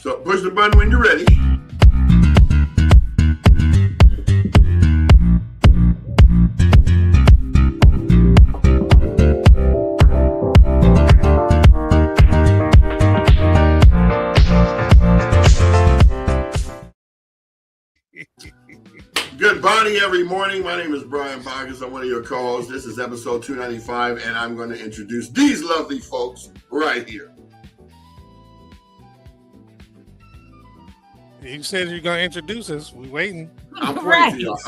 So push the button when you're ready. Good body every morning. My name is Brian Boggess. I'm one of your co-hosts. This is episode 295, and I'm going to introduce these lovely folks right here. You said you're going to introduce us. We're waiting. I'm pointing to y'all.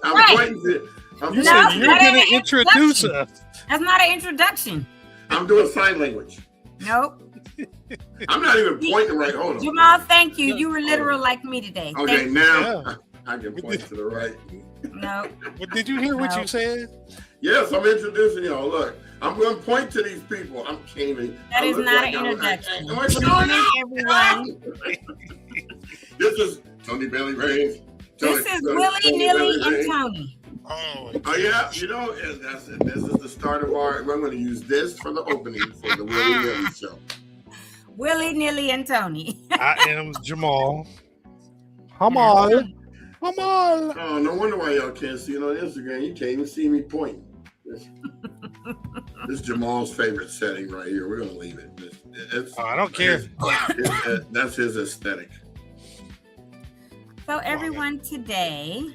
I'm pointing to you. Said you're going to introduce us. That's not an introduction. I'm doing sign language. Nope. I'm not even pointing right. Hold on. Jamal, thank you. You were literal like me today. Okay, now I can point to the right. No. But did you hear what you said? Yes, I'm introducing y'all. Look, I'm going to point to these people. I'm caving. That is not an introduction. Good morning, everyone. This is Toni Bailey Rains. This is Willie, Nilly, and Toni. Oh yeah, you know, this is the start of our. I'm going to use this for the opening for the Willie Nilly show. Willie, Nilly, and Toni. I am Jamal. Hamal. Oh, no wonder why y'all can't see it on Instagram. You can't even see me pointing. This is Jamal's favorite setting right here. We're going to leave it. I don't care. That's his aesthetic. So everyone, today,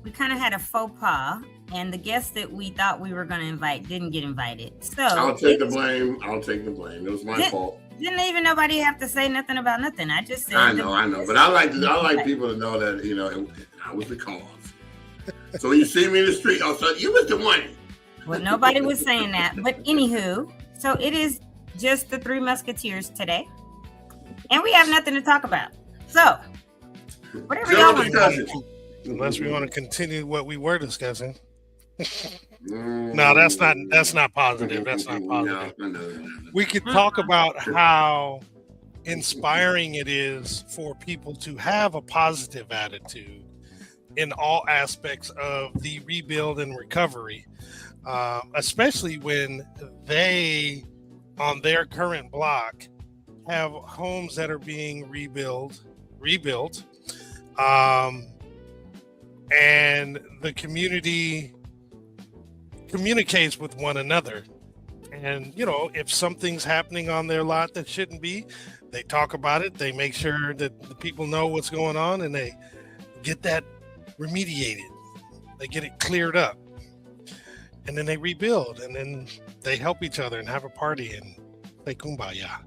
we kind of had a faux pas, and the guests that we thought we were going to invite didn't get invited. So I'll take the blame. It was my fault. Didn't even nobody have to say nothing about nothing. I just said. I know. But I like people to know that, I was the cause. So when you see me in the street, I'll say, you was the one. Well, nobody was saying that. But anywho, so it is just the Three Musketeers today. And we have nothing to talk about. So, whatever y'all want to do. Unless we want to continue what we were discussing. No, that's not positive. That's not positive. No. We could talk about how inspiring it is for people to have a positive attitude in all aspects of the rebuild and recovery, especially when they, on their current block, have homes that are being rebuilt, and the community communicates with one another. And, if something's happening on their lot that shouldn't be, they talk about it. They make sure that the people know what's going on, and they get that remediated. They get it cleared up. And then they rebuild, and then they help each other and have a party and play kumbaya.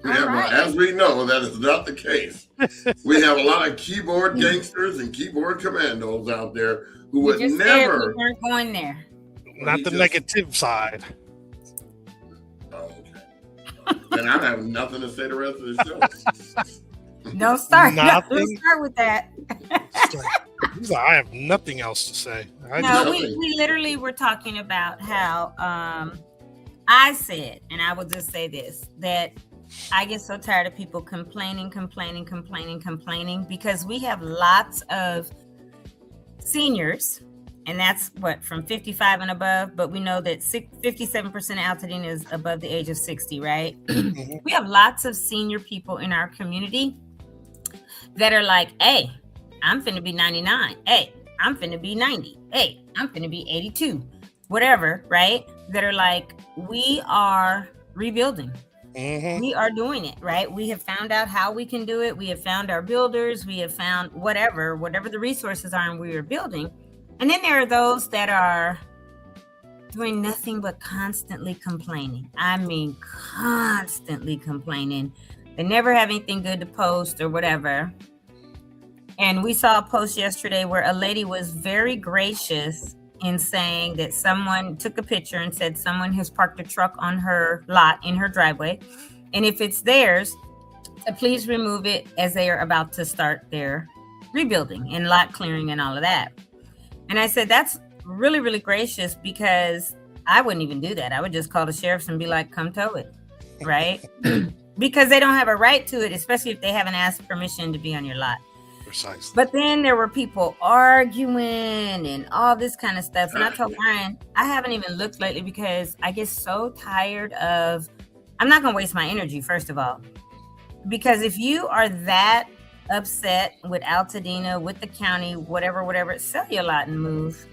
Yeah, right. Well, as we know, that is not the case. We have a lot of keyboard gangsters and keyboard commandos out there who would never. We weren't going there. Not the negative side. Oh, okay. Then I have nothing to say the rest of the show. Don't start. Don't start with that. I have nothing else to say. We literally were talking about how I said, and I will just say this, that I get so tired of people complaining, because we have lots of seniors, and that's from 55 and above, but we know that 57% of Altadena is above the age of 60, right? We have lots of senior people in our community that are like, hey, I'm finna be 99. Hey, I'm finna be 90. Hey, I'm finna be 82. Whatever, right? That are like, we are rebuilding. Mm-hmm. We are doing it, right? We have found out how we can do it. We have found our builders. We have found whatever the resources are, and we are building. And then there are those that are doing nothing but constantly complaining. I mean, constantly complaining. They never have anything good to post or whatever. And we saw a post yesterday where a lady was very gracious in saying that someone took a picture and said someone has parked a truck on her lot in her driveway. And if it's theirs, please remove it as they are about to start their rebuilding and lot clearing and all of that. And I said, that's really, really gracious, because I wouldn't even do that. I would just call the sheriffs and be like, come tow it, right? Because they don't have a right to it, especially if they haven't asked permission to be on your lot. Precisely. But then there were people arguing and all this kind of stuff. And I told Brian, I haven't even looked lately because I get so tired of I'm not going to waste my energy, first of all, because if you are that upset with Altadena, with the county, whatever, sell your lot and move.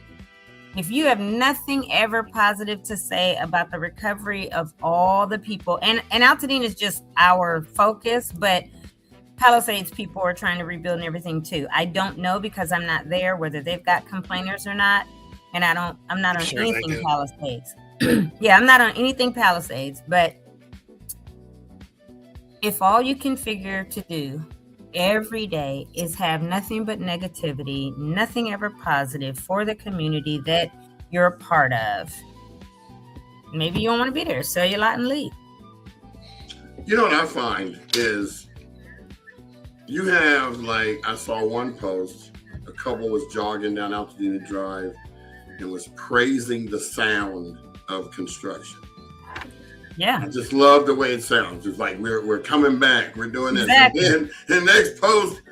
If you have nothing ever positive to say about the recovery of all the people, and Altadena is just our focus, but Palisades people are trying to rebuild and everything too. I don't know because I'm not there whether they've got complainers or not, and I'm not on anything Palisades. Yeah, I'm not on anything Palisades, but if all you can figure to do every day is have nothing but negativity, nothing ever positive for the community that you're a part of, maybe you don't want to be there. Sell your lot and leave. You know what I find is you have, like, I saw one post, a couple was jogging down Altadena Drive and was praising the sound of construction. Yeah. I just love the way it sounds. It's like we're coming back. We're doing this. Exactly. And then the next post,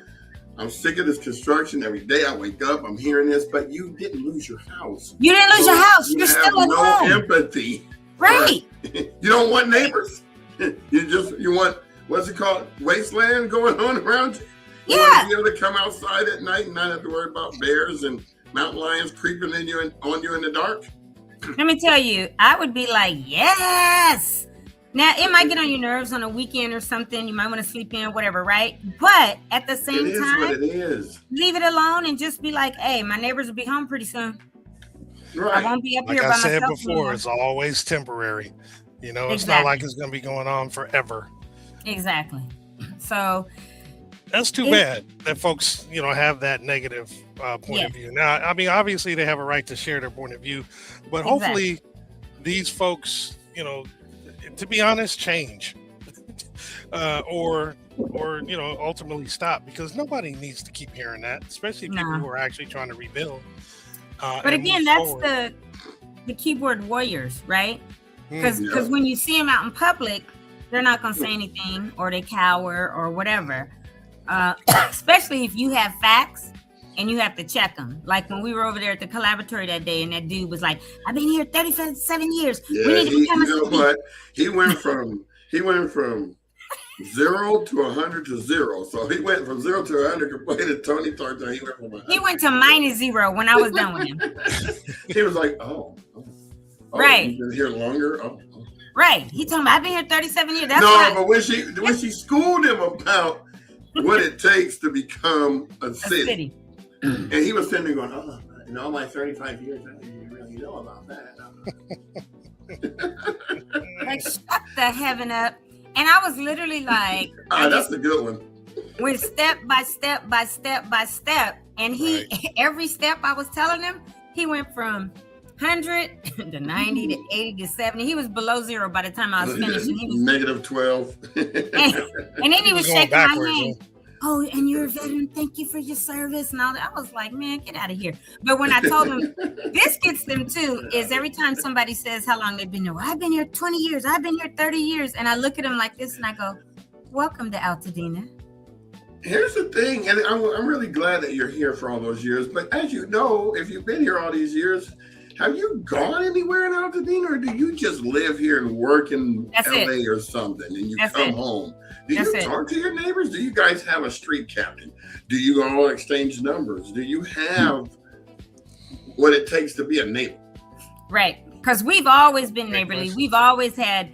I'm sick of this construction. Every day I wake up, I'm hearing this, but you didn't lose your house. You didn't lose your house. You're still at home. No empathy. Right. You don't want neighbors. You want, what's it called? Wasteland going on around you? You want to be able to come outside at night and not have to worry about bears and mountain lions creeping on you in the dark? Let me tell you, I would be like, yes. Now, it might get on your nerves on a weekend or something. You might want to sleep in, whatever, right? But at the same time, what it is. Leave it alone and just be like, hey, my neighbors will be home pretty soon. Right. I won't be up like here by myself. Like I said before, anymore. It's always temporary. You know, it's Exactly. not like it's going to be going on forever. Exactly. So that's too bad that folks, you know, have that negative point of view. Now, I mean, obviously they have a right to share their point of view, but hopefully these folks, you know, to be honest, change or, you know, ultimately stop, because nobody needs to keep hearing that, especially people who are actually trying to rebuild. But again, that's the keyboard warriors, right? Because when you see them out in public, they're not going to say anything, or they cower or whatever. Especially if you have facts and you have to check them. Like when we were over there at the collaboratory that day, and that dude was like, "I've been here 37 years. Yeah, we need to become you know what? He went from 0 to 100 to 0. So he went from 0 to 100 completed. Tony talked about he went from 100. He went to -0 when I was done with him. He was like, oh, right. You've been here longer. Oh. Right. He told me I've been here 37 years. That's but when she schooled him about what it takes to become a city. And he was sitting there going, in all my 35 years, I didn't really know about that. Like, shut the heaven up. And I was literally like, that's a good one. Went step by step by step by step. And he, every step I was telling him, he went from 100 to 90 to 80 to 70. He was below 0 by the time I was finished. And he was -12. and then he was shaking my hand. Oh, and you're a veteran. Thank you for your service. And all that. I was like, man, get out of here. But when I told him, this gets them too, is every time somebody says how long they've been there, well, I've been here 20 years. I've been here 30 years. And I look at them like this and I go, welcome to Altadena. Here's the thing, and I'm really glad that you're here for all those years. But as you know, if you've been here all these years, have you gone anywhere in Altadena, or do you just live here and work in LA or something, and you come home? Do you talk to your neighbors? Do you guys have a street captain? Do you all exchange numbers? Do you have what it takes to be a neighbor? Right, because we've always been neighborly. We've always had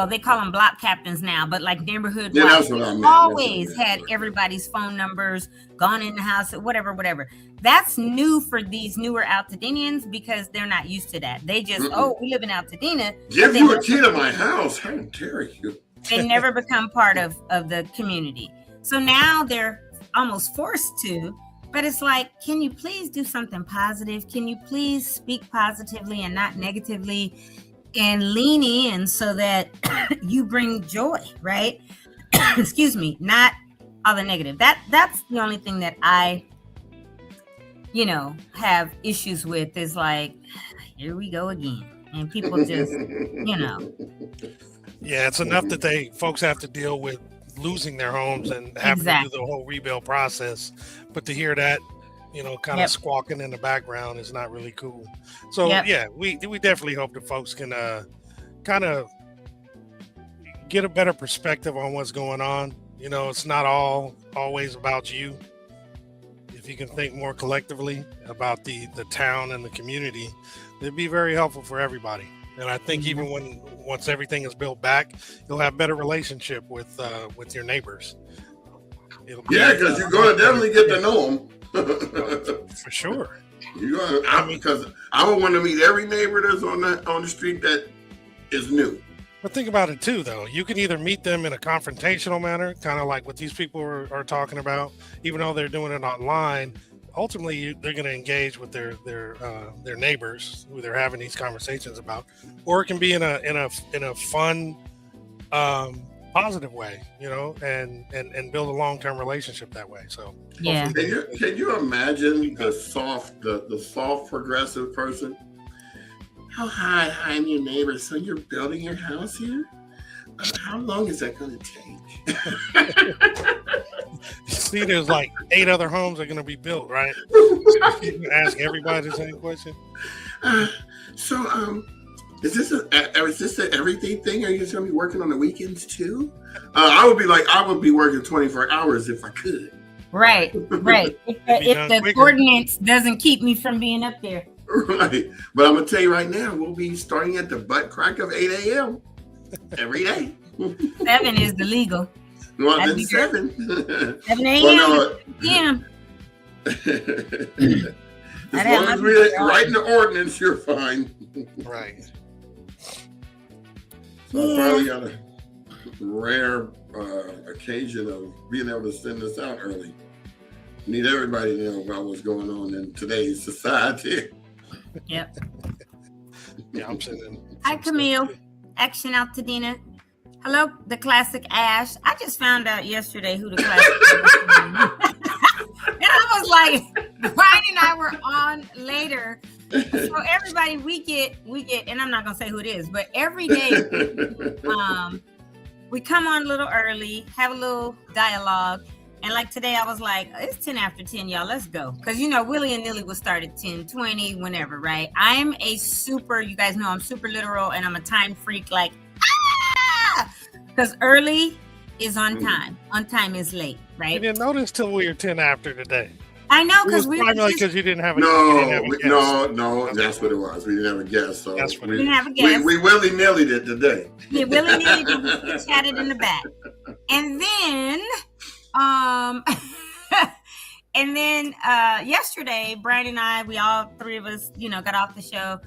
they call them block captains now, but like neighborhood watch. That's what I meant. Always had everybody's phone numbers, gone in the house, whatever. That's new for these newer Altadenians because they're not used to that. They just, we live in Altadena. Give you a key to my house. How dare you? They never become part of the community. So now they're almost forced to, but it's like, can you please do something positive? Can you please speak positively and not negatively, and lean in so that you bring joy, right? Excuse me, not all the negative. That's the only thing that I, have issues with, is like, here we go again. And people just, Yeah, it's enough that folks have to deal with losing their homes and having to do the whole rebuild process. But to hear that, kind of squawking in the background is not really cool. So we definitely hope that folks can kind of get a better perspective on what's going on. You know, it's not always about you. If you can think more collectively about the town and the community, it'd be very helpful for everybody. And I think even once everything is built back, you'll have better relationship with your neighbors. Because you're going to definitely get to know them. For sure. Because I would want to meet every neighbor that's on the street that is new. But think about it too, though. You can either meet them in a confrontational manner, kind of like what these people are talking about, even though they're doing it online. Ultimately, they're going to engage with their neighbors who they're having these conversations about, or it can be in a fun, positive way, you know, and build a long-term relationship that way. So yeah. Can you imagine the soft progressive person? Oh, hi, I'm your neighbor. So you're building your house here? How long is that going to take? See, there's like 8 other homes that are going to be built, right? You can ask everybody the same question. Is this an everything thing? Are you just going to be working on the weekends too? I would be working 24 hours if I could. Right. If the ordinance doesn't keep me from being up there. Right. But I'm going to tell you right now, we'll be starting at the butt crack of 8 a.m. every day. 7 is the legal. Well, then 7. 7 a.m. Yeah. As long as we're writing the ordinance, you're fine. Right. So I finally got a rare occasion of being able to send this out early. Need everybody to know about what's going on in today's society. Yep. Yeah, I'm sending. Hi, Camille. Action Altadena. Hello, the classic Ash. I just found out yesterday who the classic Ash is. And I was like, Brian and I were on later. So everybody, we get, and I'm not gonna say who it is, but every day, we come on a little early, have a little dialogue, and like today, I was like, it's 10 after 10, y'all, let's go, because you know Willie and Nilly will start at 10:20, whenever, right? I'm you guys know I'm super literal, and I'm a time freak, like because early is on time. On time is late, right? I didn't notice till we were 10 after today. I know, because we primarily because you didn't have a guest. No, that's what it was. We didn't have a guest, so we didn't have a guest. We willy-nilly it today. Yeah, willy-nilly we chatted in the back, and then yesterday, Brian and I, we all 3 of us, got off the show,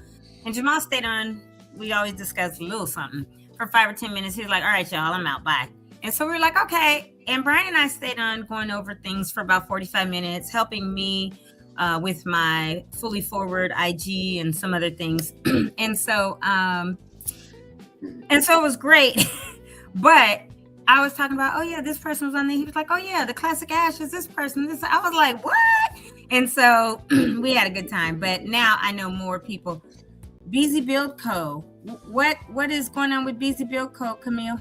and Jamal stayed on. We always discuss a little something for 5 or 10 minutes. He was like, all right, y'all, I'm out, bye. And so we were like, okay. And Brian and I stayed on going over things for about 45 minutes, helping me with my fully forward IG and some other things. and so it was great. But I was talking about, oh yeah, this person was on there. He was like, oh yeah, the classic Ash is this person. I was like, what? And so we had a good time. But now I know more people. BZ Build Co. What is going on with BZ Build Co., Camille?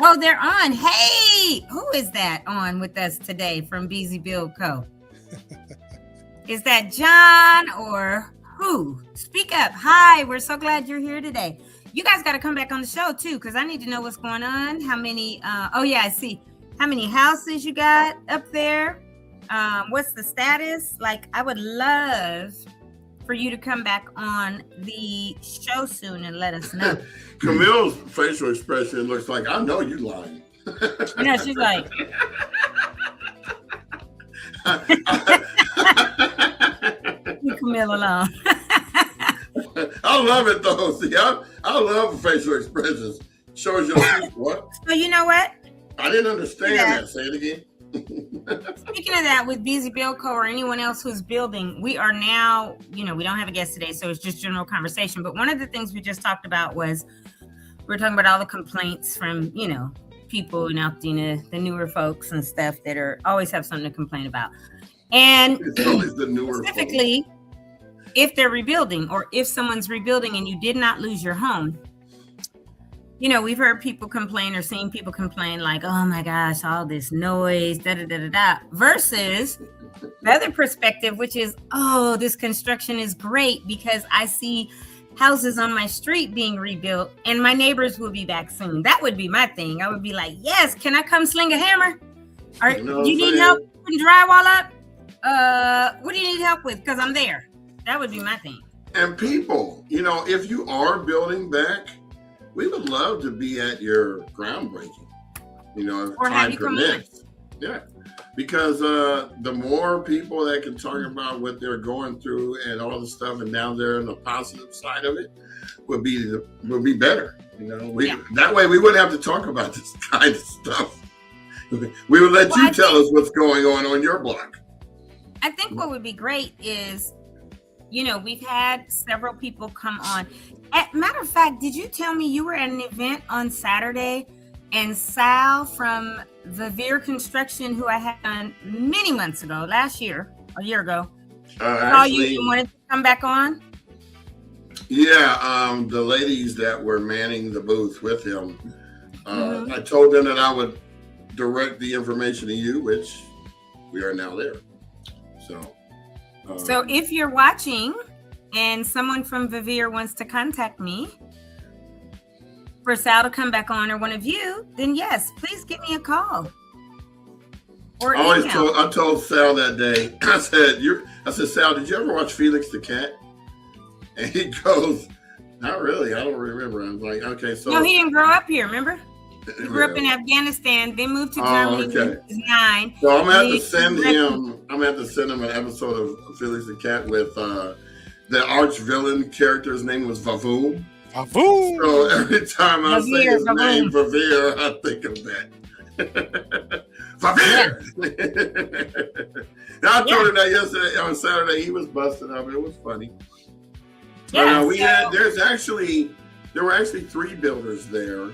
Oh, they're on. Hey, who is that on with us today from BZ Build Co.? Is that John or who? Speak up. Hi, we're so glad you're here today. You guys got to come back on the show too, because I need to know what's going on. How many? Oh yeah, I see. How many houses you got up there? What's the status? Like, I would love for you to come back on the show soon and let us know. Camille's facial expression looks like, I know you lying. No, she's like. Leave Camille alone. I love it though. See, I love facial expressions. Shows your what? So you know what? I didn't understand that. Say it again. Speaking of that, with BZ Build Co. or anyone else who's building, we are now, we don't have a guest today, so it's just general conversation. But one of the things we just talked about was we're talking about all the complaints from, people in Altadena, the newer folks and stuff that always have something to complain about. And it's always the newer specifically, if they're rebuilding or if someone's rebuilding and you did not lose your home. We've heard people complain or seen people complain like, oh my gosh, all this noise, versus the other perspective, which is, oh, this construction is great because I see houses on my street being rebuilt, and my neighbors will be back soon. That would be my thing. I would be like, yes, can I come sling a hammer? Or do you need help putting drywall up? What do you need help with? Because I'm there. That would be my thing. And people, if you are building back, we would love to be at your groundbreaking, if time permits. Yeah. Because the more people that can talk about what they're going through and all the stuff, and now they're on the positive side of it, would be better. That way we wouldn't have to talk about this kind of stuff. We would let you tell us what's going on your block. I think what would be great is, we've had several people come on. Matter of fact, did you tell me you were at an event on Saturday, and Sal from Vivier Construction, who I had on many months ago, a year ago, saw you and wanted to come back on? Yeah, the ladies that were manning the booth with him, I told them that I would direct the information to you, which we are now there. So if you're watching and someone from Vivier wants to contact me for Sal to come back on, or one of you, then yes, please give me a call. Or I told Sal that day, I said, Sal, did you ever watch Felix the Cat? And he goes, not really, I don't remember. I'm like, okay, so. No, he didn't grow up here, remember? He grew up in Afghanistan, then moved to Germany when he was 9. So I'm gonna have to send him an episode of Felix the Cat with the arch villain character's name was Vavoom. Vavoom. So every time I say his name, Vivier, I think of that. Vivier. Now I told him that yesterday on Saturday. He was busting up. It was funny. Yeah, there were actually 3 builders there.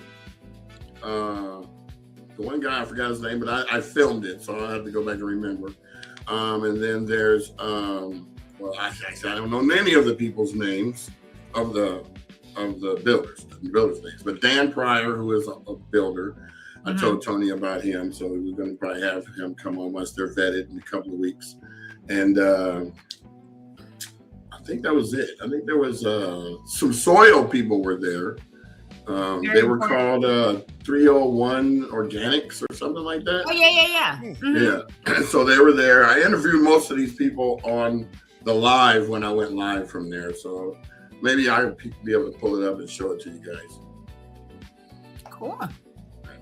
The one guy, I forgot his name, but I filmed it, so I'll have to go back and remember. And then there's, I don't know any of the people's names of the builders' names, but Dan Pryor, who is a builder, I told Toni about him, so we're going to probably have him come on once they're vetted in a couple of weeks. And I think that was it. I think there was some soil people were there. They were called 301 Organics or something like that. Oh, yeah. Mm-hmm. Yeah. So they were there. I interviewed most of these people on the live when I went live from there. So maybe I'll be able to pull it up and show it to you guys. Cool. I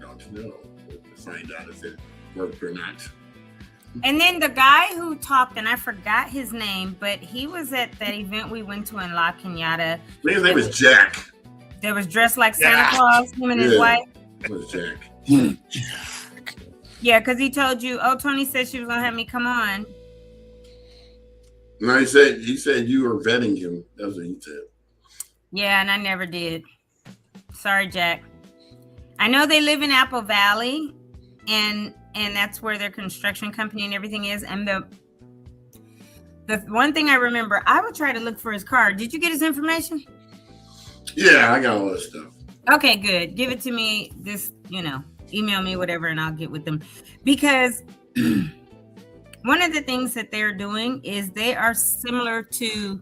don't know. We'll find out if it worked or not. And then the guy who talked, and I forgot his name, but he was at that event we went to in La Cañada. His name was Jack. That was dressed like Santa Claus, him and his wife. It was Jack. Yeah, because he told you, Toni said she was going to have me come on. No, he said you were vetting him. That's what he said. Yeah, and I never did. Sorry, Jack. I know they live in Apple Valley, and that's where their construction company and everything is. And the one thing I remember, I would try to look for his car. Did you get his information? Yeah, I got all that stuff. Okay, good. Give it to me. Email me, whatever, and I'll get with them. Because one of the things that they're doing is they are similar to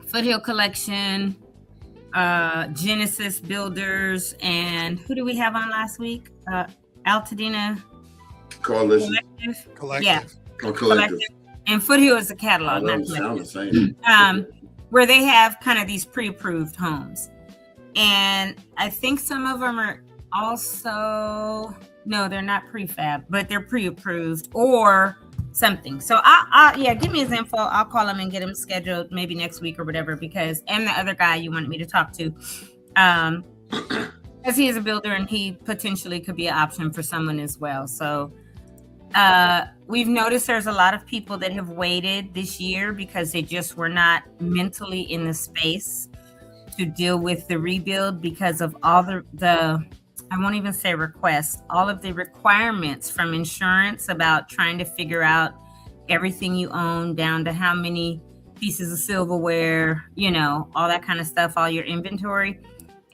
Foothill Collection, Genesis Builders, and who do we have on last week? Altadena Coalition. Collective. Yeah. Collective. And Foothill is a catalog, not collective. Where they have kind of these pre-approved homes. And I think some of them are also, no, they're not prefab, but they're pre-approved or something. So give me his info. I'll call him and get him scheduled maybe next week or whatever, and the other guy you wanted me to talk to, because he is a builder and he potentially could be an option for someone as well. So we've noticed there's a lot of people that have waited this year because they just were not mentally in the space to deal with the rebuild because of all the I won't even say requests, all of the requirements from insurance about trying to figure out everything you own down to how many pieces of silverware, all that kind of stuff, all your inventory.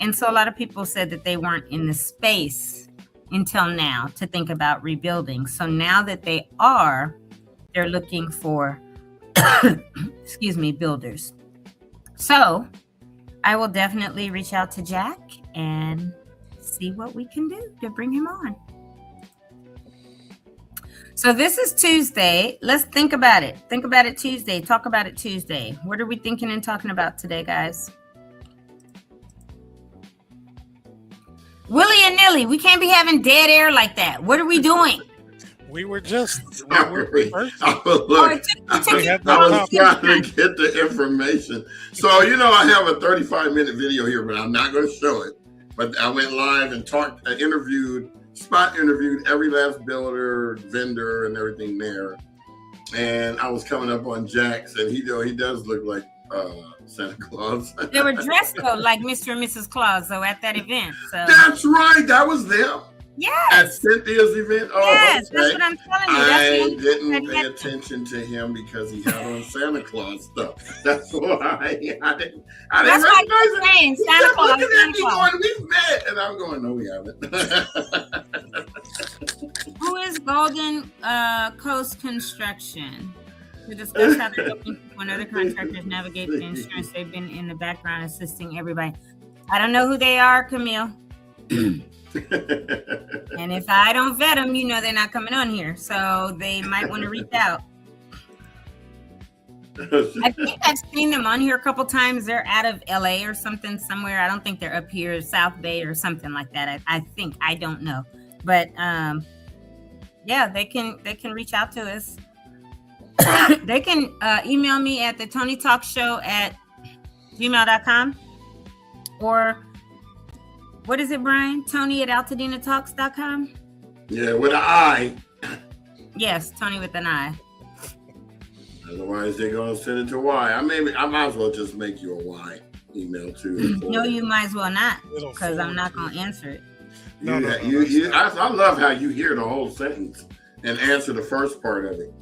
And so a lot of people said that they weren't in the space until now to think about rebuilding. So now that they are, they're looking for, builders. So I will definitely reach out to Jack and see what we can do to bring him on. So this is Tuesday. Let's think about it. Think about it Tuesday. Talk about it Tuesday. What are we thinking and talking about today, guys? Willy and Nilly, we can't be having dead air like that. What are we doing? We were just. I was trying to get the information. So, I have a 35-minute video here, but I'm not going to show it. But I went live and interviewed every last builder, vendor, and everything there. And I was coming up on Jack's, and he does look like Santa Claus. They were dressed though like Mr. and Mrs. Claus though at that event. So that's right, that was them. Yes. At Cynthia's event. Oh, yes, okay. That's what I'm telling you. I didn't pay attention to him because he had on Santa Claus stuff. That's why I didn't That's why I'm saying Santa Claus. Looking at me going, we've met, and I'm going, no, we haven't. Who is Golden Coast Construction? To discuss how they're helping when other contractors navigate the insurance, they've been in the background assisting everybody. I don't know who they are, Camille. And if I don't vet them, they're not coming on here. So they might want to reach out. I think I've seen them on here a couple times. They're out of LA or somewhere. I don't think they're up here, South Bay or something like that. I think, I don't know. But yeah, they can reach out to us. They can email me at the Toni Talk Show at gmail.com or what is it, Brian? Toni at altadenatalks.com? Yeah, with an I. Yes, Toni with an I. Otherwise, they're going to send it to Y. I might as well just make you a Y email too. No, you might as well not, because I'm not going to answer it. I love how you hear the whole sentence and answer the first part of it.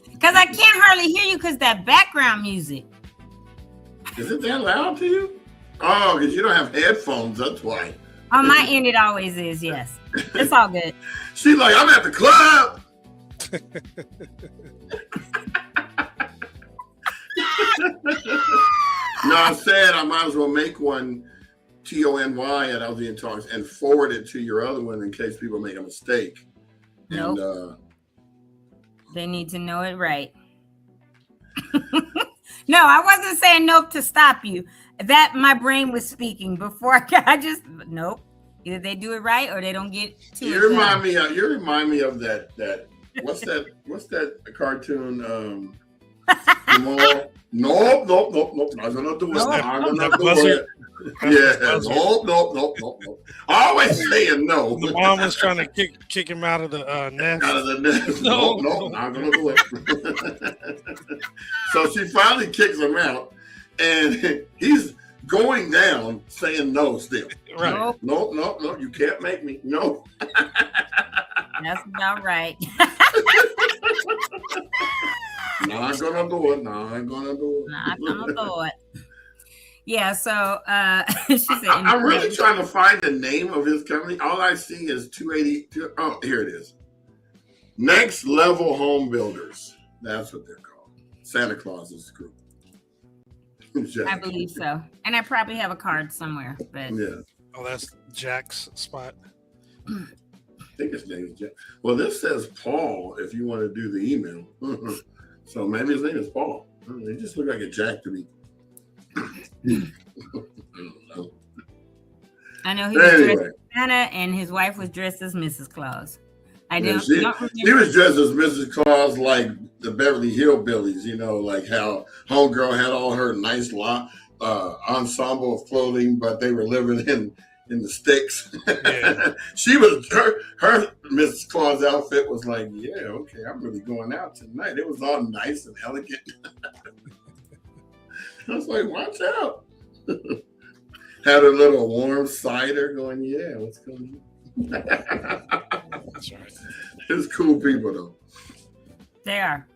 Because I can't hardly hear you because that background music. Is it that loud to you? Oh, because you don't have headphones, that's why. On my end, it always is, yes. It's all good. She's like, I'm at the club. No, I said I might as well make one TONY at Altadena Talks and forward it to your other one in case people make a mistake. Nope. And, they need to know it right. No, I wasn't saying nope to stop you. That my brain was speaking before I just nope. Either they do it right or they don't get to it. You remind me of that what's that cartoon Nope. Not gonna do it. Not gonna do it. Yeah. Nope. Always saying no. The mom was trying to kick him out of the nest. Out of the nest. No, not gonna do it. So she finally kicks him out, and he's going down saying no still. Right. No, you can't make me. No. That's about right. Not gonna do it. Not gonna do it. Yeah, so she said I'm really trying to find the name of his company. All I see is 282. Oh, here it is. Next Level Home Builders. That's what they're called. Santa Claus's group. I believe so. And I probably have a card somewhere. But yeah. Oh, that's Jack's spot. I think his name is Jack. Well, this says Paul if you want to do the email. So maybe his name is Paul. They just look like a Jack to me. I know he was dressed as Santa and his wife was dressed as Mrs. Claus. She was dressed as Mrs. Claus like the Beverly Hillbillies, like how Homegirl had all her nice ensemble of clothing, but they were living in the sticks. Yeah. She was her Mrs. Claus outfit was like, yeah, okay, I'm really going out tonight. It was all nice and elegant. I was like, watch out. Had a little warm cider going, yeah, what's going on? That's right. It's cool people though. They are.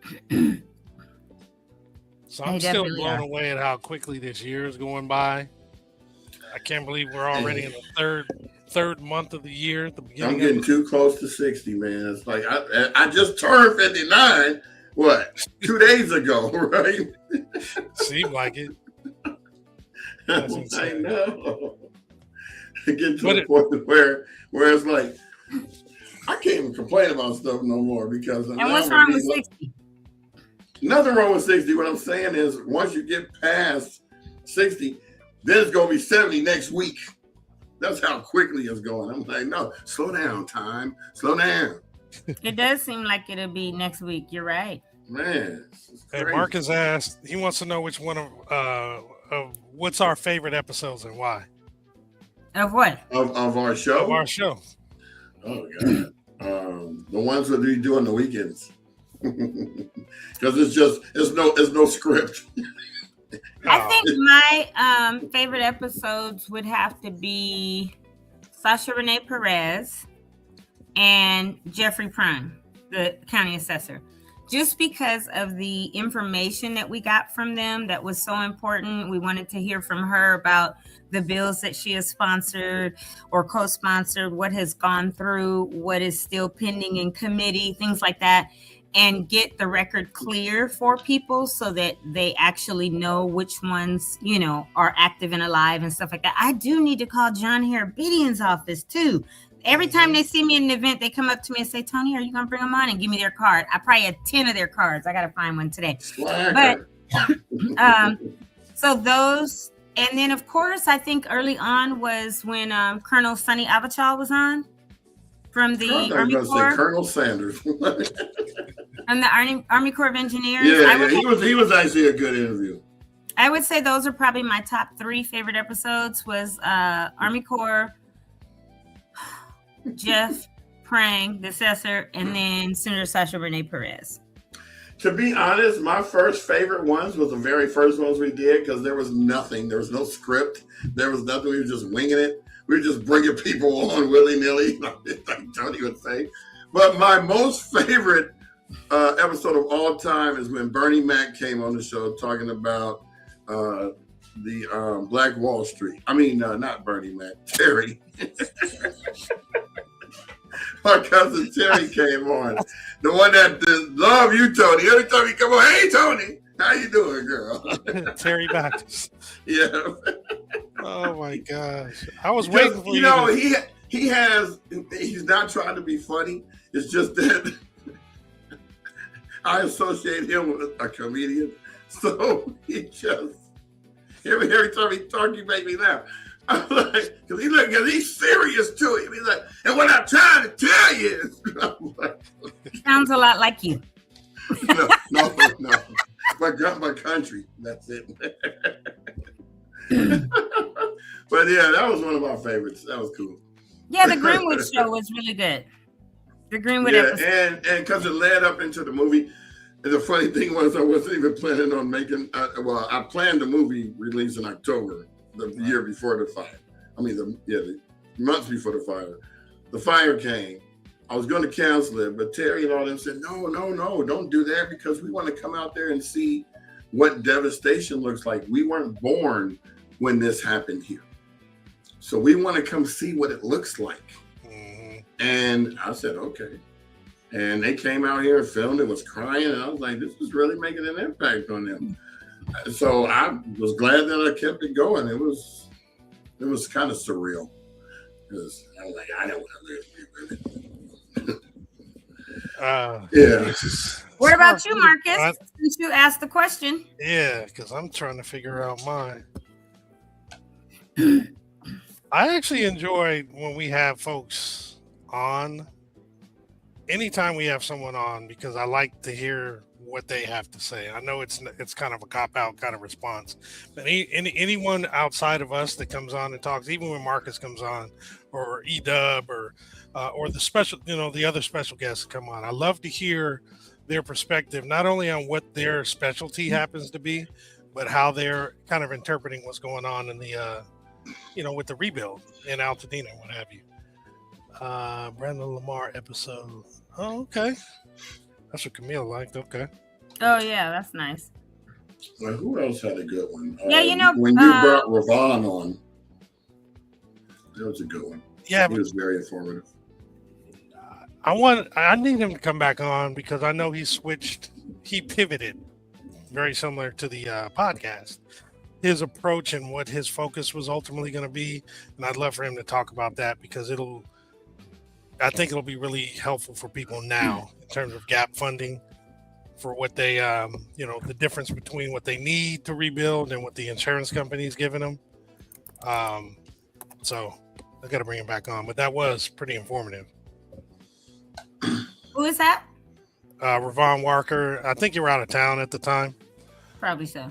So I'm still blown away at how quickly this year is going by. I can't believe we're already in the third month of the year. At the beginning, I'm getting too close to 60, man. It's like I just turned 59, what, 2 days ago, right? Seemed like it. I know. Get to the point where it's like, I can't even complain about stuff no more because. And what's wrong with 60? Nothing wrong with 60. What I'm saying is, once you get past 60, then it's gonna be 70 next week. That's how quickly it's going. I'm like, no, slow down, time. Slow down. It does seem like it'll be next week. You're right. Man. Hey, Mark has asked, he wants to know which one of what's our favorite episodes and why. Of what? Of our show? Of our show. Oh, God. The ones that we do on the weekends. Because it's no script. I think my favorite episodes would have to be Sasha Renee Perez and Jeffrey Prime, the county assessor. Just because of the information that we got from them that was so important. We wanted to hear from her about the bills that she has sponsored or co-sponsored, what has gone through, what is still pending in committee, things like that, and get the record clear for people so that they actually know which ones, are active and alive and stuff like that. I do need to call John Herabedian's office too. Every time they see me in an event, they come up to me and say, Toni, are you going to bring them on and give me their card? I probably had 10 of their cards. I got to find one today. But so those, and then of course, I think early on was when Colonel Sonny Avachal was on from the Army Corps. Say Colonel Sanders. And the Army Corps of Engineers. Yeah, he was actually a good interview. I would say those are probably my top 3 favorite episodes was Army Corps, Jeff Prang, the assessor, and then Senator Sasha Renee Perez. To be honest, my first favorite ones was the very first ones we did because there was nothing. There was no script. There was nothing. We were just winging it. We were just bringing people on willy-nilly, like Toni would say. But my most favorite episode of all time is when Bernie Mac came on the show talking about the Black Wall Street. I mean, not Bernie Mac, Terry. My cousin Terry came on. The one that love you, Toni. Every time he come on, hey, Toni, how you doing, girl? Terry Baptist. Yeah. Oh, my gosh. I was waiting for you. He's not trying to be funny. It's just that I associate him with a comedian. So every time he talks, he make me laugh. I'm like, because he's serious too. He's like, and what I'm trying to tell you is, sounds a lot like you. No. My country. That's it. But yeah, that was one of my favorites. That was cool. Yeah, the Greenwood show was really good. The Greenwood episode. and because it led up into the movie. And the funny thing was, I wasn't even planning on making. I planned the movie release in October, the year before the fire. I mean, the months before the fire. The fire came. I was going to cancel it, but Terry and all them said, no, don't do that because we want to come out there and see what devastation looks like. We weren't born when this happened here. So we want to come see what it looks like. Mm-hmm. And I said, okay. And they came out here and filmed it, was crying, and I was like, this is really making an impact on them. So I was glad that I kept it going. It was kind of surreal. Because I was like, I don't want to live with it. Yeah. What about you, Marcus? Since you asked the question. Yeah, because I'm trying to figure out mine. I actually enjoy when we have folks on. Anytime we have someone on, because I like to hear what they have to say. I know it's kind of a cop-out kind of response, but anyone outside of us that comes on and talks, even when Marcus comes on, or E-Dub, or the special, the other special guests that come on, I love to hear their perspective, not only on what their specialty happens to be, but how they're kind of interpreting what's going on in the, with the rebuild in Altadena, what have you. Brandon Lamar episode. Oh, okay. That's what Camille liked. Okay. Oh yeah, that's nice. Well, who else had a good one? Yeah, when you brought Ravon on, that was a good one. Yeah, he was very informative. I need him to come back on because I know he switched he pivoted, very similar to the podcast, his approach and what his focus was ultimately going to be. And I'd love for him to talk about that because I think it'll be really helpful for people now in terms of gap funding for what they, the difference between what they need to rebuild and what the insurance company is giving them. So I got to bring him back on, but that was pretty informative. Who is that? Ravon Walker. I think you were out of town at the time. Probably so.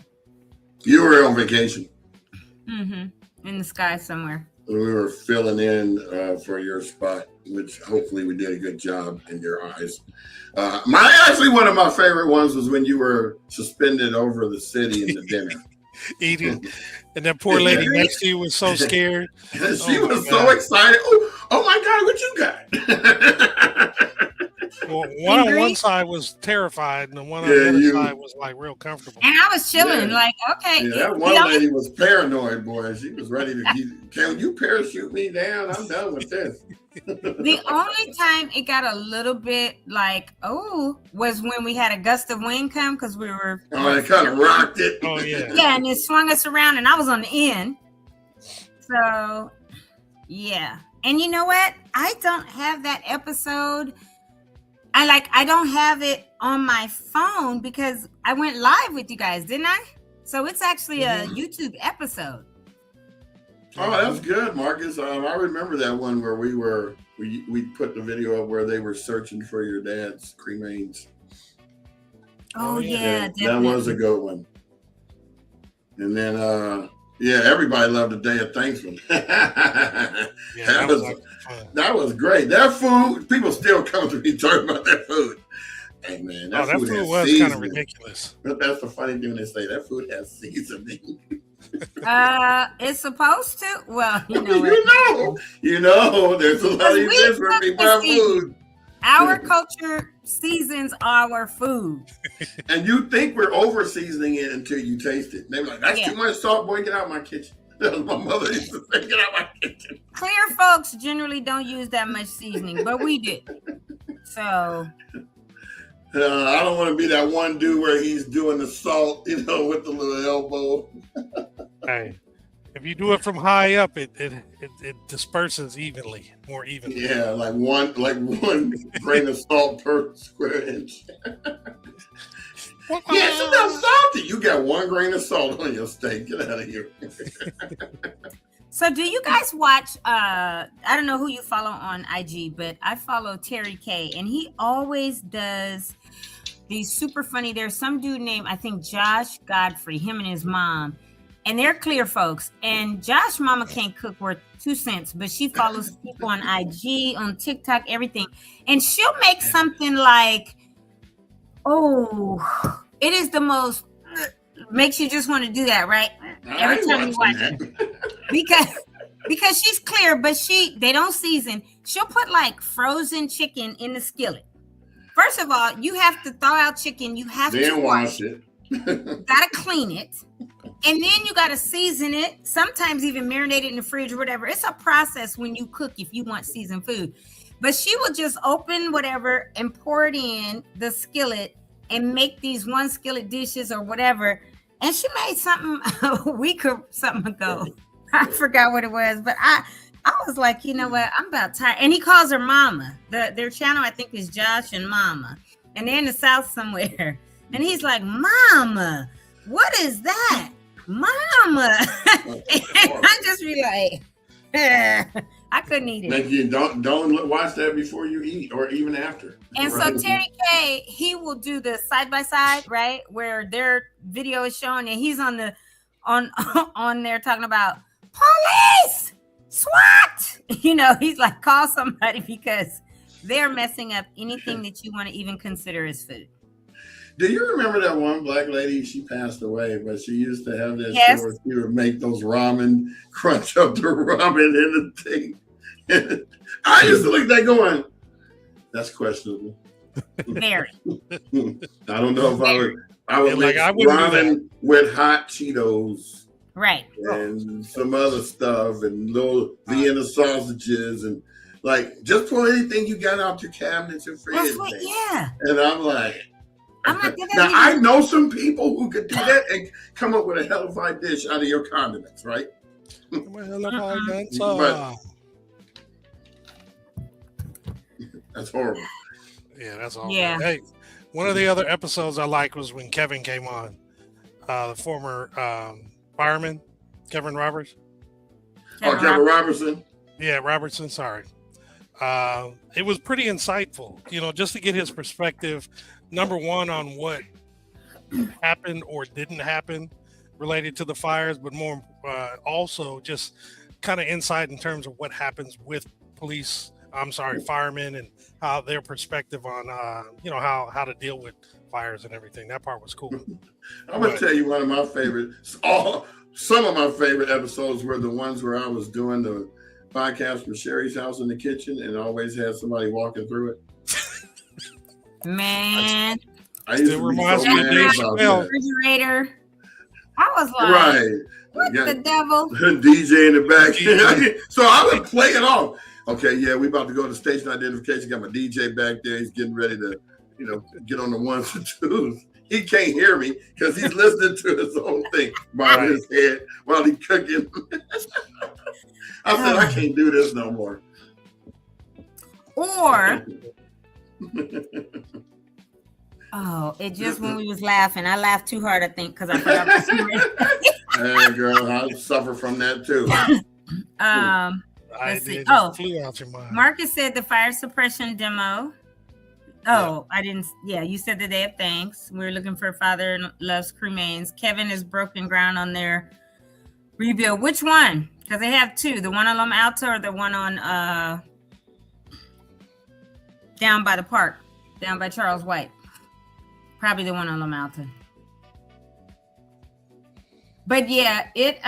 You were on vacation. Mm-hmm. In the sky somewhere. We were filling in for your spot, which hopefully we did a good job in your eyes. One of my favorite ones was when you were suspended over the city in the dinner. Eating. And that poor lady next to you was so scared. She was so excited. Oh my God, what you got? Well, one on one side was terrified, and the one on the other side was like real comfortable. And I was chilling, like, okay. Yeah, that one lady was paranoid, boy. She was ready to can you parachute me down? I'm done with this. The only time it got a little bit like, was when we had a gust of wind come because we were. Oh, it kind of rocked it. Oh, yeah. Yeah, and it swung us around, and I was on the end. So, yeah. And you know what? I don't have that episode. I don't have it on my phone because I went live with you guys, didn't I? So it's actually a YouTube episode. Oh, that's good, Marcus. I remember that one where we put the video up where they were searching for your dad's cremains. Oh yeah, that was a good one. And then everybody loved the Day of Thanksgiving. That was great. That food, people still come to me talking about that food. Hey man, that food was kind of ridiculous. But that's the funny thing they say. That food has seasoning. It's supposed to. Well, you know, there's a lot of different people have food. Our culture seasons our food. And you think we're over seasoning it until you taste it. They're like, that's too much salt, boy, get out of my kitchen. That's what my mother used to say, get out of my kitchen. Clear folks generally don't use that much seasoning, but we do. So I don't want to be that one dude where he's doing the salt, with the little elbow. Hey, if you do it from high up, it disperses more evenly. Yeah, like one grain of salt per square inch. Yeah, it's enough salty. You got 1 grain of salt on your steak. Get out of here. So do you guys watch, I don't know who you follow on IG, but I follow Terry K, and he always does these super funny. There's some dude named, I think, Josh Godfrey, him and his mom, and they're clear folks. And Josh mama can't cook worth 2 cents, but she follows people on IG, on TikTok, everything. And she'll make something like, it is the most, makes you just want to do that, right? Every time you watch it. Because she's clear, but they don't season. She'll put like frozen chicken in the skillet. First of all, you have to thaw out chicken. You have to wash it. Gotta clean it. And then you gotta season it. Sometimes even marinate it in the fridge or whatever. It's a process when you cook if you want seasoned food. But she will just open whatever and pour it in the skillet and make these one skillet dishes or whatever. And she made something a week or something ago. I forgot what it was, but I was like, you know what? I'm about tired. And he calls her Mama. Their channel, I think, is Josh and Mama. And they're in the South somewhere. And he's like, Mama, what is that? Mama. And I just be like, I couldn't eat it. Like you don't watch that before you eat or even after. And so Terry K, he will do the side by side, right, where their video is showing, and he's on there talking about police, SWAT. He's like, call somebody because they're messing up anything that you want to even consider as food. Do you remember that one black lady? She passed away, but she used to have that show where she would make those ramen, crunch up the ramen in the thing. I used to look at that going, that's questionable. Very. I don't know if I would make ramen with hot Cheetos. Right. And some other stuff and little Vienna sausages and like just pull anything you got out your cabinets and fridge. Yeah. And I'm like, I'm not now, I know some people who could do that and come up with a hellified dish out of your condiments, right? But that's horrible. Yeah, that's all. Yeah. Hey, one of the other episodes I liked was when Kevin came on, the former fireman, Kevin Roberts. Kevin Robertson. Yeah, Robertson. Sorry. It was pretty insightful, just to get his perspective. Number one, on what happened or didn't happen related to the fires, but more also just kind of insight in terms of what happens with firemen, and how their perspective on how to deal with fires and everything. That part was cool. I'm gonna tell you one of my favorites. Some of my favorite episodes were the ones where I was doing the podcast from Sherry's house in the kitchen, and always had somebody walking through it. Man, I used to be so mad about that. Refrigerator. I was like, right. What the devil? DJ in the back. So I would play it off. Okay, yeah, we about to go to station identification. Got my DJ back there. He's getting ready to, get on the ones and twos. He can't hear me because he's listening to his own thing by his head while he's cooking. I said, I can't do this no more. Or, it just when we was laughing, I laughed too hard, I think, because I forgot to see. Hey, girl, I suffer from that too. Let's see. Flew out your mind. Marcus said the fire suppression demo. Oh, I didn't. Yeah, you said the day of thanks. We're looking for Father Loves Cremains. Kevin has broken ground on their rebuild. Which one? Because they have two. The one on Loma Alta or the one on down by the park, down by Charles White. Probably the one on Loma Alta. But yeah, it's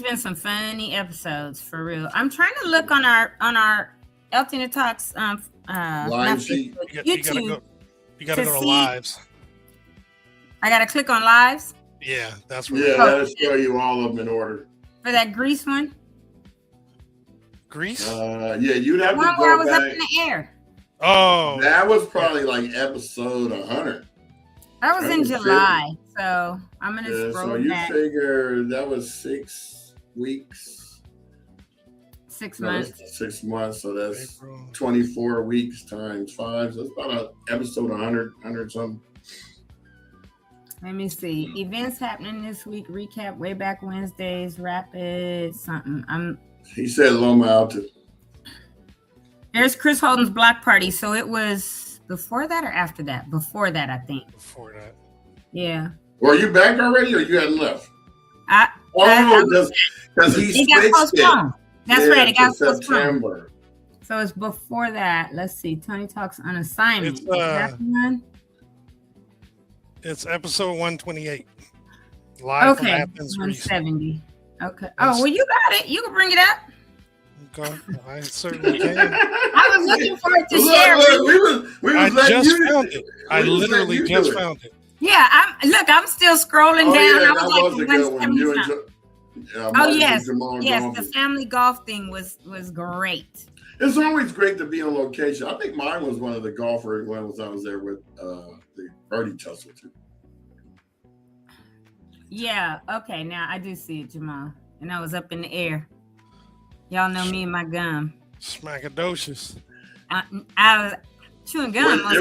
been some funny episodes for real. I'm trying to look on our Altadena Talks live sheet. YouTube. You gotta go to lives. I gotta click on lives. Yeah, that's right. Yeah, that'll show you all of them in order. For that Grease one. Grease? Yeah, you'd have to go where I was back. up in the air. Oh, that was probably like episode 100. That was in July, so I'm gonna scroll so you back. figure that was 6 weeks. 6 months. 6 months, so that's 24 weeks times 5. So it's about an episode 100 something. Let me see. Events happening this week. Recap way back Wednesdays. Rapid something. He said Loma Alta. There's Chris Holden's block party. So it was before that or after that? Before that, I think. Before that. Yeah. Were you back already, or you hadn't left? Because he got postponed. That's right. It got September. postponed. So it's before that. Let's see. Tony Talks on assignment. It's episode 128. Live from Athens, 170. Greece. Okay. Oh, well, you got it. You can bring it up. Okay. I certainly can. I was looking for it to share. I just found it. I literally just found it. Yeah, I'm still scrolling down. Yeah, I was like, a good one. Yes, the family golf thing was great. It's always great to be on location. I think mine was one of the golfer ones I was there with the birdie tussle too. Yeah, okay, now I do see it, Jamal. And I was up in the air. Y'all know me and my gum. Smackadocious. I was chewing gum. Was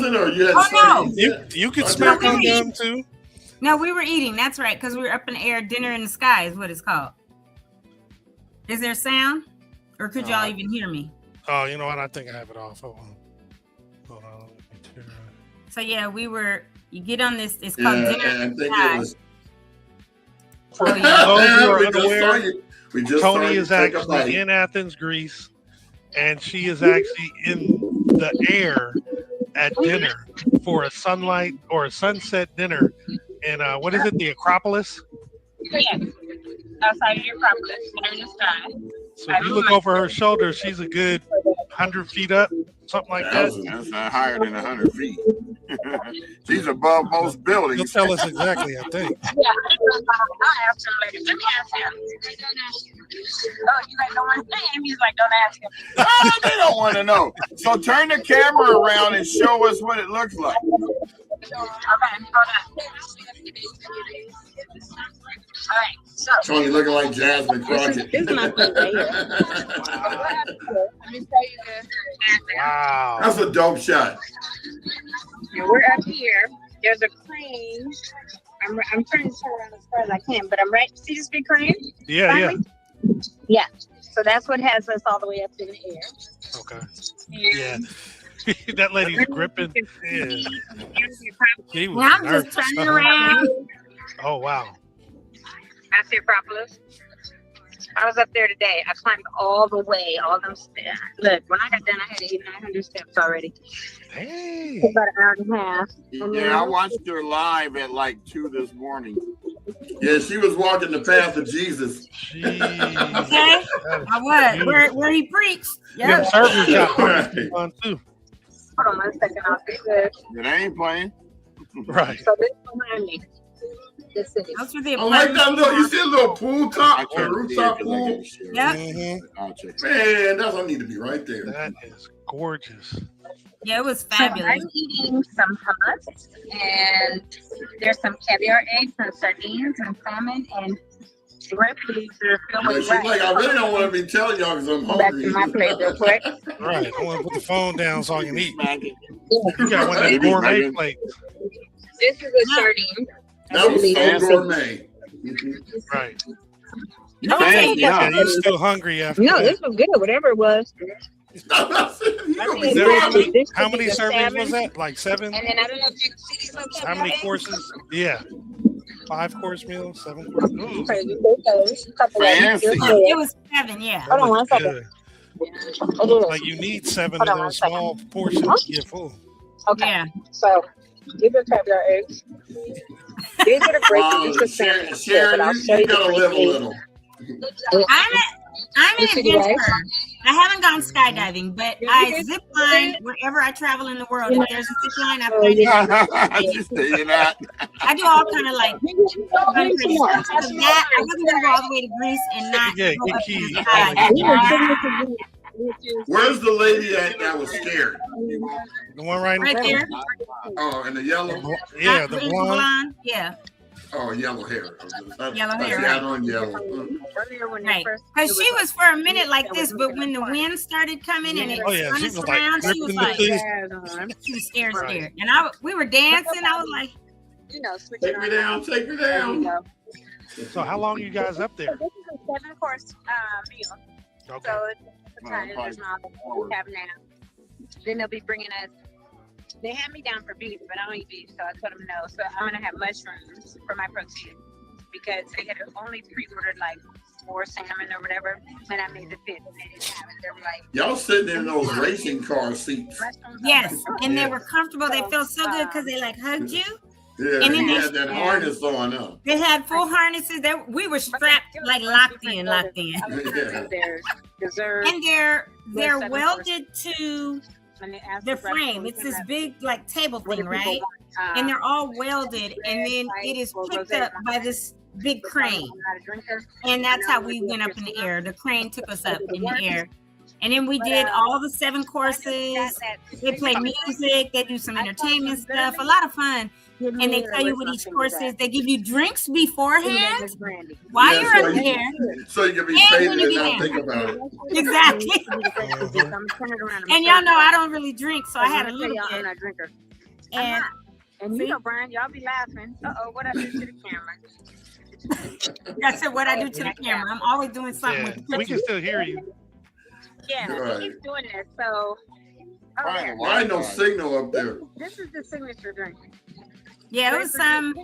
it? Or you had no. You could smack on gum too? No, we were eating. That's right, because we were up in the air. Dinner in the sky is what it's called. Is there sound? Or could y'all even hear me? Oh, you know what? I think I have it off. Hold on. So yeah, you get on this, it's called Dinner in the Sky. Toni is actually in Athens, Greece, and she is actually in the air at dinner for a sunlight or a sunset dinner in what is it, the Acropolis? Yes, outside of the Acropolis, Dinner in the Sky. So if you look over her shoulder, she's a good 100 feet up, something like that. That's not higher than 100 feet. She's above most buildings. You'll tell us exactly, I think. you guys don't want to say him. He's like, don't ask him. Oh, they don't want to know. So turn the camera around and show us what it looks like. Okay, hold on. All right, so Tony looking like Jasmine Crockett. this is my friend right here. Let me tell you this. Wow. That's a dope shot. And we're up here. There's a crane. I'm trying to turn around as far as I can, but I'm right. See this big crane? Yeah, yeah. Finally? Yeah. So that's what has us all the way up in the air. Okay. And Yeah. That lady's gripping. Yeah. He was Well, I'm nervous. just turning around. Oh, wow. That's the Acropolis. I was up there today. I climbed all the way, all them steps. Look, when I got done, I had 800-900 steps already. Hey. About an hour and a half. Yeah, I watched her live at like 2 this morning. Yeah, she was walking the path of Jesus. Jeez. Okay. I was where he preached. Yeah, Yeah. serving shot Right. fun too. Hold on 1 second. I'll fix it. It ain't playing. Right. So this behind me. This city. Those were the I like that little. You see a little pool I top, a can't see it rooftop 'cause I pool. get shit. Yep. Mhm. I'll check it. Man, that's I need to be right there. That is gorgeous. Yeah, it was So fabulous. I'm eating some hummus, and there's some caviar eggs and sardines and salmon and shrimp leaves that are filled But with she's rice. like, I really don't want to be telling y'all because I'm Back hungry. to my plate real quick. Right. I want to put the phone down so I can eat. Smack it. You got one of those gourmet plates. This is a sardine. That was so Fancy. gourmet. Right. You No, fancy, Yeah, huh? you still hungry after No, that. this was good, whatever it was. You gonna be There- starving. This How could be many the servings salmon. was that? Like 7? And then I don't know if you can see these little How many caviar eggs. courses? Yeah. 5-course meal, 7 course. Ooh. Okay, you take those. Couple of them. Fancy. You're It good. was 7, yeah. Hold on 1 Good. second. It is. Like you need 7 Hold of on those 1 second. small portions to get full. Okay, Yeah. so these are caviar eggs. These are the breaks. Wow, These are salmon. But Sharon, I'll you, show you you the gotta live a breaks. little. I'm You an see the eggs? adventurer. I haven't gone skydiving, but I zip line wherever I travel in the world. If there's a zip line, I've done it. Just say you're not. I do all kind of like fun crazy stuff. So that I wasn't gonna go all the way to Greece and not Yeah, go get up to keys. the sky. Where's the lady that was scared? The one right in Right front. there. Oh, and the yellow. Yeah, the Is blonde. Yeah, Oh, yellow hair. Yellow hair, Yeah, right. on yellow. Earlier when they right. first- Because she was for a minute like this, but when the wind started coming and it Oh, yeah, spun she us was like around, she was gripping the like, thing. she was scared. And we were dancing. I was like, You know, switch Take it me on. down, take me There you down. go. So how long you guys up So there? this is a 7-course meal. Okay. So it's the time is not we have now. Then they'll be bringing us. They had me down for beef, but I don't eat beef, so I told them no. So I'm gonna have mushrooms for my protein because they had only pre-ordered like 4 salmon or whatever, and I made the 5th, and they didn't have it. They were like, Y'all sitting in those racing car seats. mushrooms. yes. And Yeah. they were comfortable. They felt so good because they like hugged you. Yeah, And then you they- had that harness on up. They had full harnesses. We were strapped like locked in. There's dessert. And they're seven welded to and they ask the for breakfast, frame. It's and this that's big like table what thing, do people right? want. And they're all welded, and then it is picked up by this big crane. And that's how we went up in the air. The crane took us up in the air. And then we did all the 7 courses. They play music. They do some entertainment stuff. A lot of fun. And they tell you what each course is. They give you drinks beforehand while Yeah, you're so up you- there. So you can be And faded when you and get not in. think about it. Exactly. And y'all know I don't really drink, so I had a little I'm bit. not a drinker. And And you know, Brian, y'all be laughing. What I do to the camera? that's what I do to the camera. I'm always doing something Yeah, with we can still hear you. Yeah, Right. he keeps doing this. So, Right. Why ain't no signal up there? this is the signature drink. Yeah, it was some.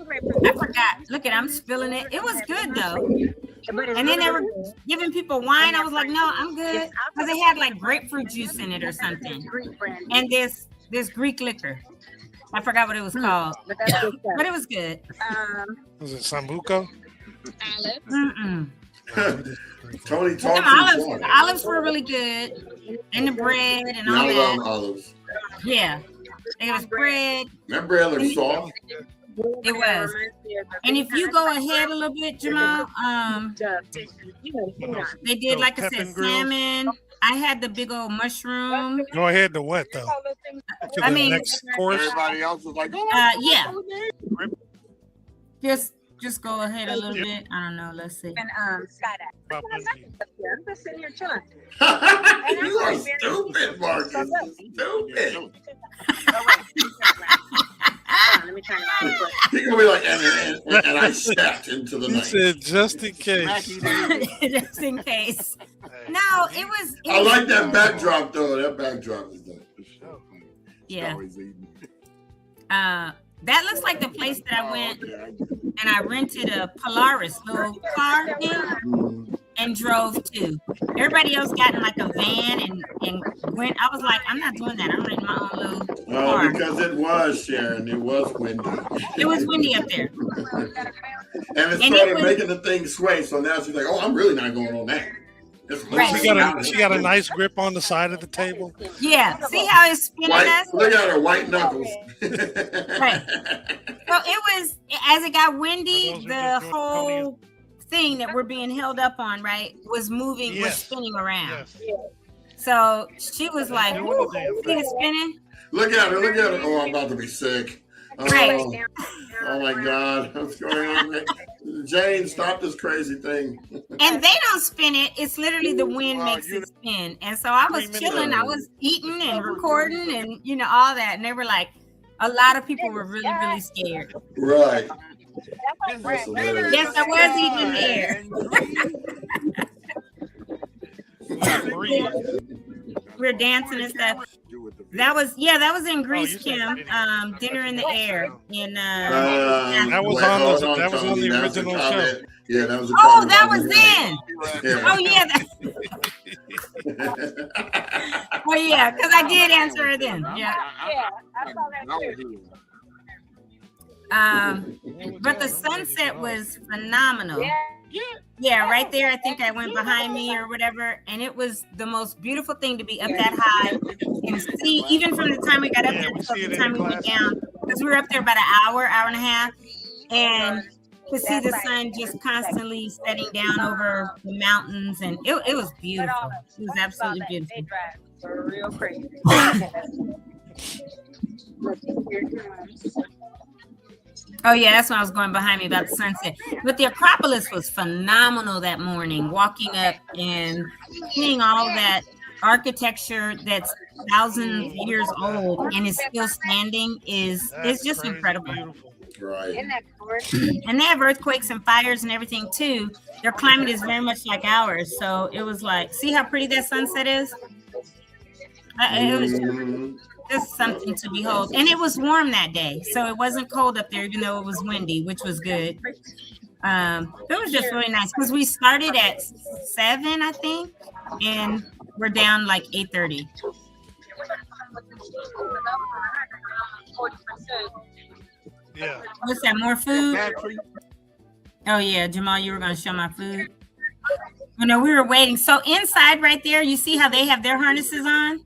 I forgot. Look at, I'm spilling it. It was good though. And then they were giving people wine. I was like, no, I'm good, because they had like grapefruit juice in it or something. And this Greek liquor. I forgot what it was called, But that's good stuff. but it was good. Was it Sambuco? Olive. Mm-mm. Tony Them talks olives, the olives were really good, and the bread and all I love that. olives. Yeah, it was bread. That bread looks soft. It was. And if you go ahead a little bit, Jamal, they did, like I said, salmon. I had the big old mushroom. Go ahead to what though? To I the mean, next course. Everybody else was like, oh, yeah. Just go ahead a little bit. I don't know. Let's see. And skydive. I'm just sitting here chilling. You are stupid, Marcus. Stupid. Let me turn it on. He's gonna be like, and I stepped into the He night. said just in case. Just in case. No, it was. I like that backdrop though. That backdrop is dope. Yeah. That looks like the place that I went and I rented a Polaris little car thing and drove to. Everybody else got in like a van and went. I was like, I'm not doing that. I'm renting my own little car. Oh, because it was, Sharon. It was windy. It was windy up there. And it started making the thing sway. So now she's like, oh, I'm really not going on that. Right. She got a nice grip on the side of the table. Yeah. See how it's spinning us? Look at her white knuckles. Right. So it was, as it got windy, the whole thing that we're being held up on, right, was moving, was spinning around. Yes. So she was like, "Woo, see it spinning?" Look at her. Look at her. Oh, I'm about to be sick. Oh, right. Oh my God. What's going on? Jane, stop this crazy thing. And they don't spin it. It's literally the wind makes it spin. And so I was chilling. I was eating and recording and, you know, all that. And they were like, a lot of people were really, really scared. Right. Yes, I was eating there. We're dancing and stuff. That was in Greece, Kim. Dinner in the Air. In that was on the original show. Yeah, that was. Oh, that was then. Yeah. Oh yeah. Oh yeah, because I did answer it then. Yeah. I saw that too. But the sunset was phenomenal. Yeah, right there. I think I went behind me or whatever, and it was the most beautiful thing to be up that high and see, even from the time we got up there to the time we went down, because we were up there about an hour and a half, and to see the sun just constantly setting down over the mountains, and it was beautiful. It was absolutely beautiful. They drive real crazy. Oh yeah, that's when I was going behind me about the sunset. But the Acropolis was phenomenal that morning, walking up and seeing all that architecture that's thousands of years old and is still standing is just incredible. Right. And they have earthquakes and fires and everything too. Their climate is very much like ours. So it was like, see how pretty that sunset is? It was just something to behold. And it was warm that day. So it wasn't cold up there, even though it was windy, which was good. It was just really nice because we started at 7, I think, and we're down like 8:30. Yeah. What's that? More food? Oh yeah, Jamal, you were gonna show my food. Oh no, we were waiting. So inside right there, you see how they have their harnesses on?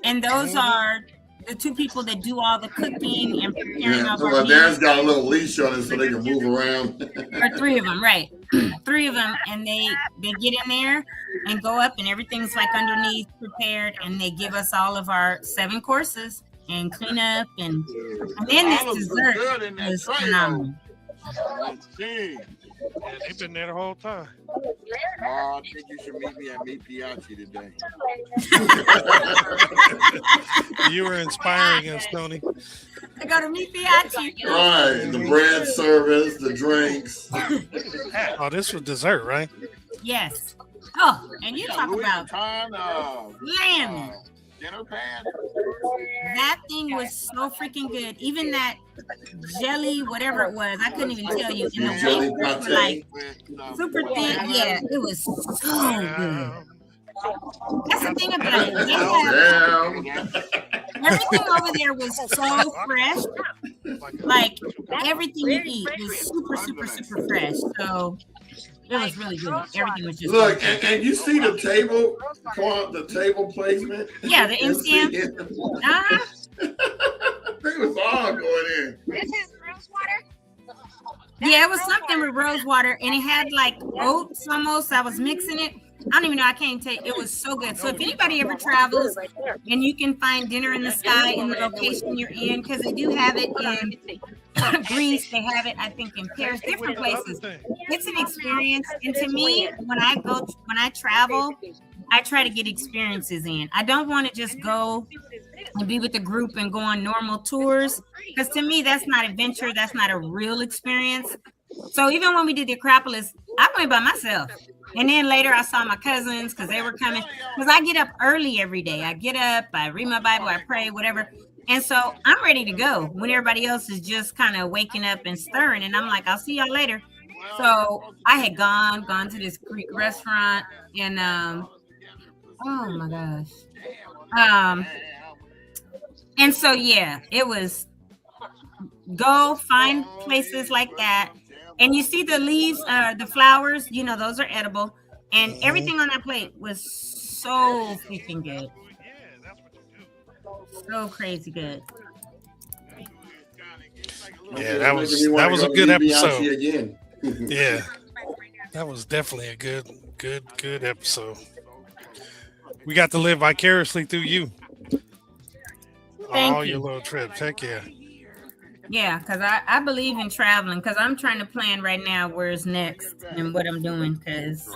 And those are the 2 people that do all the cooking and preparing all the well, Darren's got a little leash on it so they can move around. Or 3 of them, right? 3 of them, and they get in there and go up, and everything's like underneath prepared, and they give us all of our 7 courses and clean up, and then this dessert is phenomenal. Yeah, they've been there the whole time. Oh, I think you should meet me at Meet Piazzi today. You were inspiring us, Toni. I go to Meet Piazzi. Right, the bread service, the drinks. Oh, this was dessert, right? Yes. Oh, and you talk Louis about Vuitton, dinner pad. That thing was so freaking good. Even that jelly, whatever it was, I couldn't even tell you. And the wafers were like super thin. Yeah, it was so good. That's the thing about it. They have, everything over there was so fresh. Like everything you eat was super, super, super fresh. So it was really good. Everything was just look, and you see the table placement? Yeah, the MCM. They was all going in. This is Bruce Yeah, it was something with rose water, and it had like oats almost. I was mixing it. I don't even know. I can't tell you. It was so good. So if anybody ever travels and you can find Dinner in the Sky in the location you're in, because they do have it in Greece, they have it, I think, in Paris, different places. It's an experience. And to me, when I travel, I try to get experiences in. I don't want to just go and be with the group and go on normal tours, because to me, that's not adventure. That's not a real experience. So even when we did the Acropolis, I went by myself. And then later I saw my cousins because they were coming. Because I get up early every day. I get up, I read my Bible, I pray, whatever. And so I'm ready to go when everybody else is just kind of waking up and stirring. And I'm like, I'll see y'all later. So I had gone to this Greek restaurant, and oh my gosh. And so yeah, it was go find places like that. And you see the leaves, the flowers, those are edible. And everything on that plate was so freaking good. So crazy good. Yeah, that was a good episode. Yeah, that was definitely a good episode. We got to live vicariously through you. All your little trips. Heck yeah. Yeah, because I believe in traveling, because I'm trying to plan right now where's next and what I'm doing. Because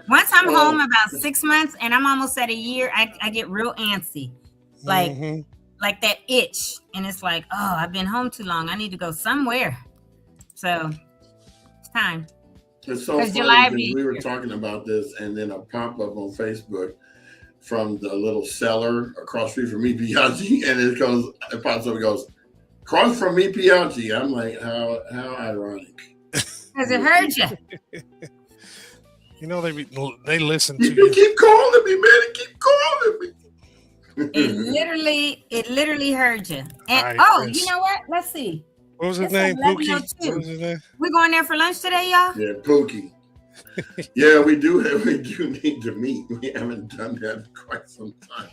once I'm home about 6 months and I'm almost at a year, I get real antsy. Like that itch. And it's like, oh, I've been home too long. I need to go somewhere. So it's time. It's so funny because we were talking about this, and then a pop-up on Facebook from the little seller across the street from me, Piaggi, and it pops up and goes, across from me, Piaggi. I'm like, how ironic. Because it hurt you. They listen to you. You keep calling me, man. It keep calling me. It literally hurt you. And right, you know what? Let's see. What was his name? Pookie. What was his name? We going there for lunch today, y'all? Yeah, Pookie. Yeah, we do need to meet. We haven't done that in quite some time.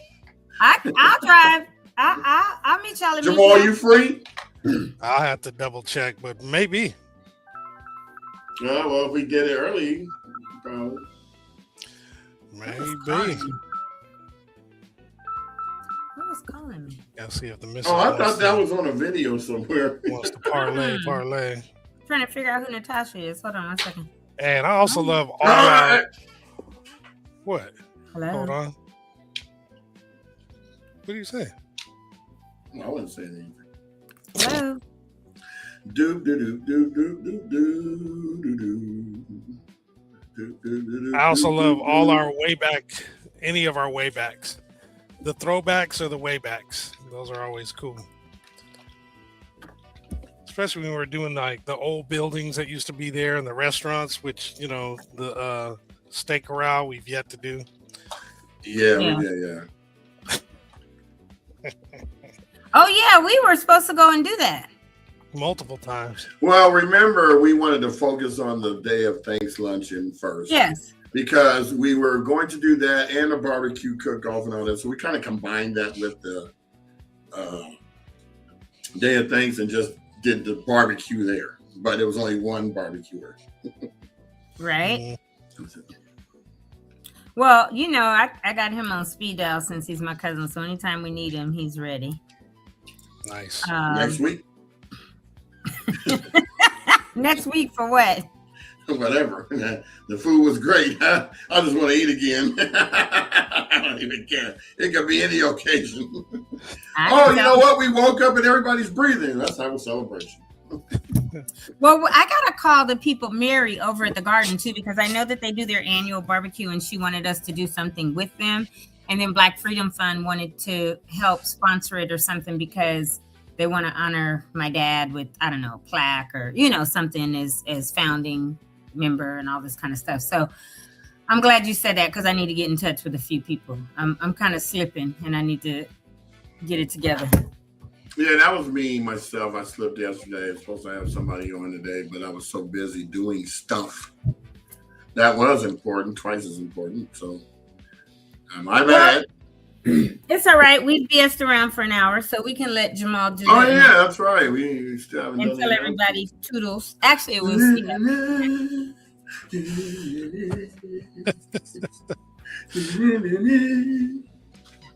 I'll drive. I'll meet y'all. Jamal, you free? I'll have to double check, but maybe. Well, if we get it early, probably. Maybe. Who was calling me? Gotta see if the missile. I thought that was on a video somewhere. Wants to parlay. Trying to figure out who Natasha is. Hold on 1 second. And I also love all our. What? Hello. Hold on. What do you say? I wouldn't say anything. Hello. I also love all our any of our waybacks. The throwbacks or the waybacks. Those are always cool. Especially when we were doing like the old buildings that used to be there and the restaurants, which, the steak corral we've yet to do. Yeah. Oh, yeah, we were supposed to go and do that. Multiple times. Well, remember, we wanted to focus on the Day of Thanks luncheon first. Yes. Because we were going to do that and a barbecue cook-off and all that. So we kind of combined that with the Day of Thanks and just did the barbecue there. But it was only one barbecuer. Right. Well, I got him on speed dial since he's my cousin. So anytime we need him, he's ready. Nice. Next week? Next week for what? Whatever. The food was great. I just want to eat again. I don't even care. It could be any occasion. You know what? We woke up and everybody's breathing. Let's have a celebration. Well, I gotta call the people, Mary, over at the garden too, because I know that they do their annual barbecue, and she wanted us to do something with them. And then Black Freedom Fund wanted to help sponsor it or something because they want to honor my dad with, I don't know, plaque or something as founding member and all this kind of stuff. So I'm glad you said that, because I need to get in touch with a few people. I'm kind of slipping and I need to get it together. Yeah, that was me, myself. I slipped yesterday. I was supposed to have somebody on today, but I was so busy doing stuff. That was important, twice as important. So my bad. It's all right. We BS'd around for an hour, so we can let Jamal do Oh that yeah, that's right. We still haven't and done tell that. everybody toodles. Actually, it was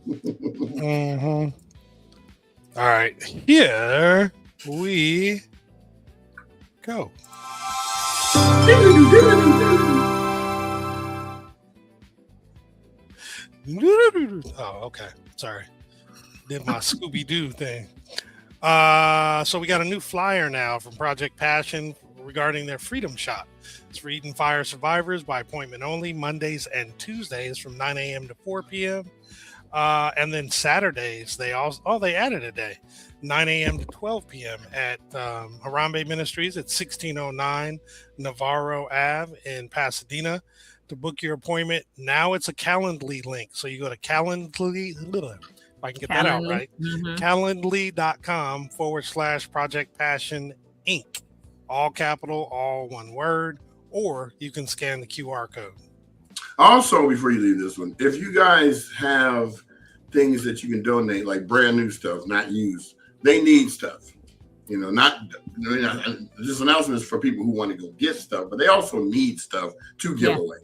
Mm-hmm. All right, here we go. Oh, okay. Sorry. Did my Scooby-Doo thing. So we got a new flyer now from Project Passion regarding their Freedom Shop. It's for Eaton Fire survivors by appointment only, Mondays and Tuesdays from 9 a.m. to 4 p.m. And then Saturdays, they added a day, 9 a.m. to 12 p.m. at Harambe Ministries at 1609 Navarro Ave in Pasadena. To book your appointment, now it's a Calendly link. So you go to Calendly, if I can get that out right, calendly.com/Project Passion Inc. All capital, all one word, or you can scan the QR code. Also, before you leave this one, if you guys have things that you can donate, like brand new stuff, not used, they need stuff. You know, this announcement is for people who want to go get stuff, but they also need stuff to give away.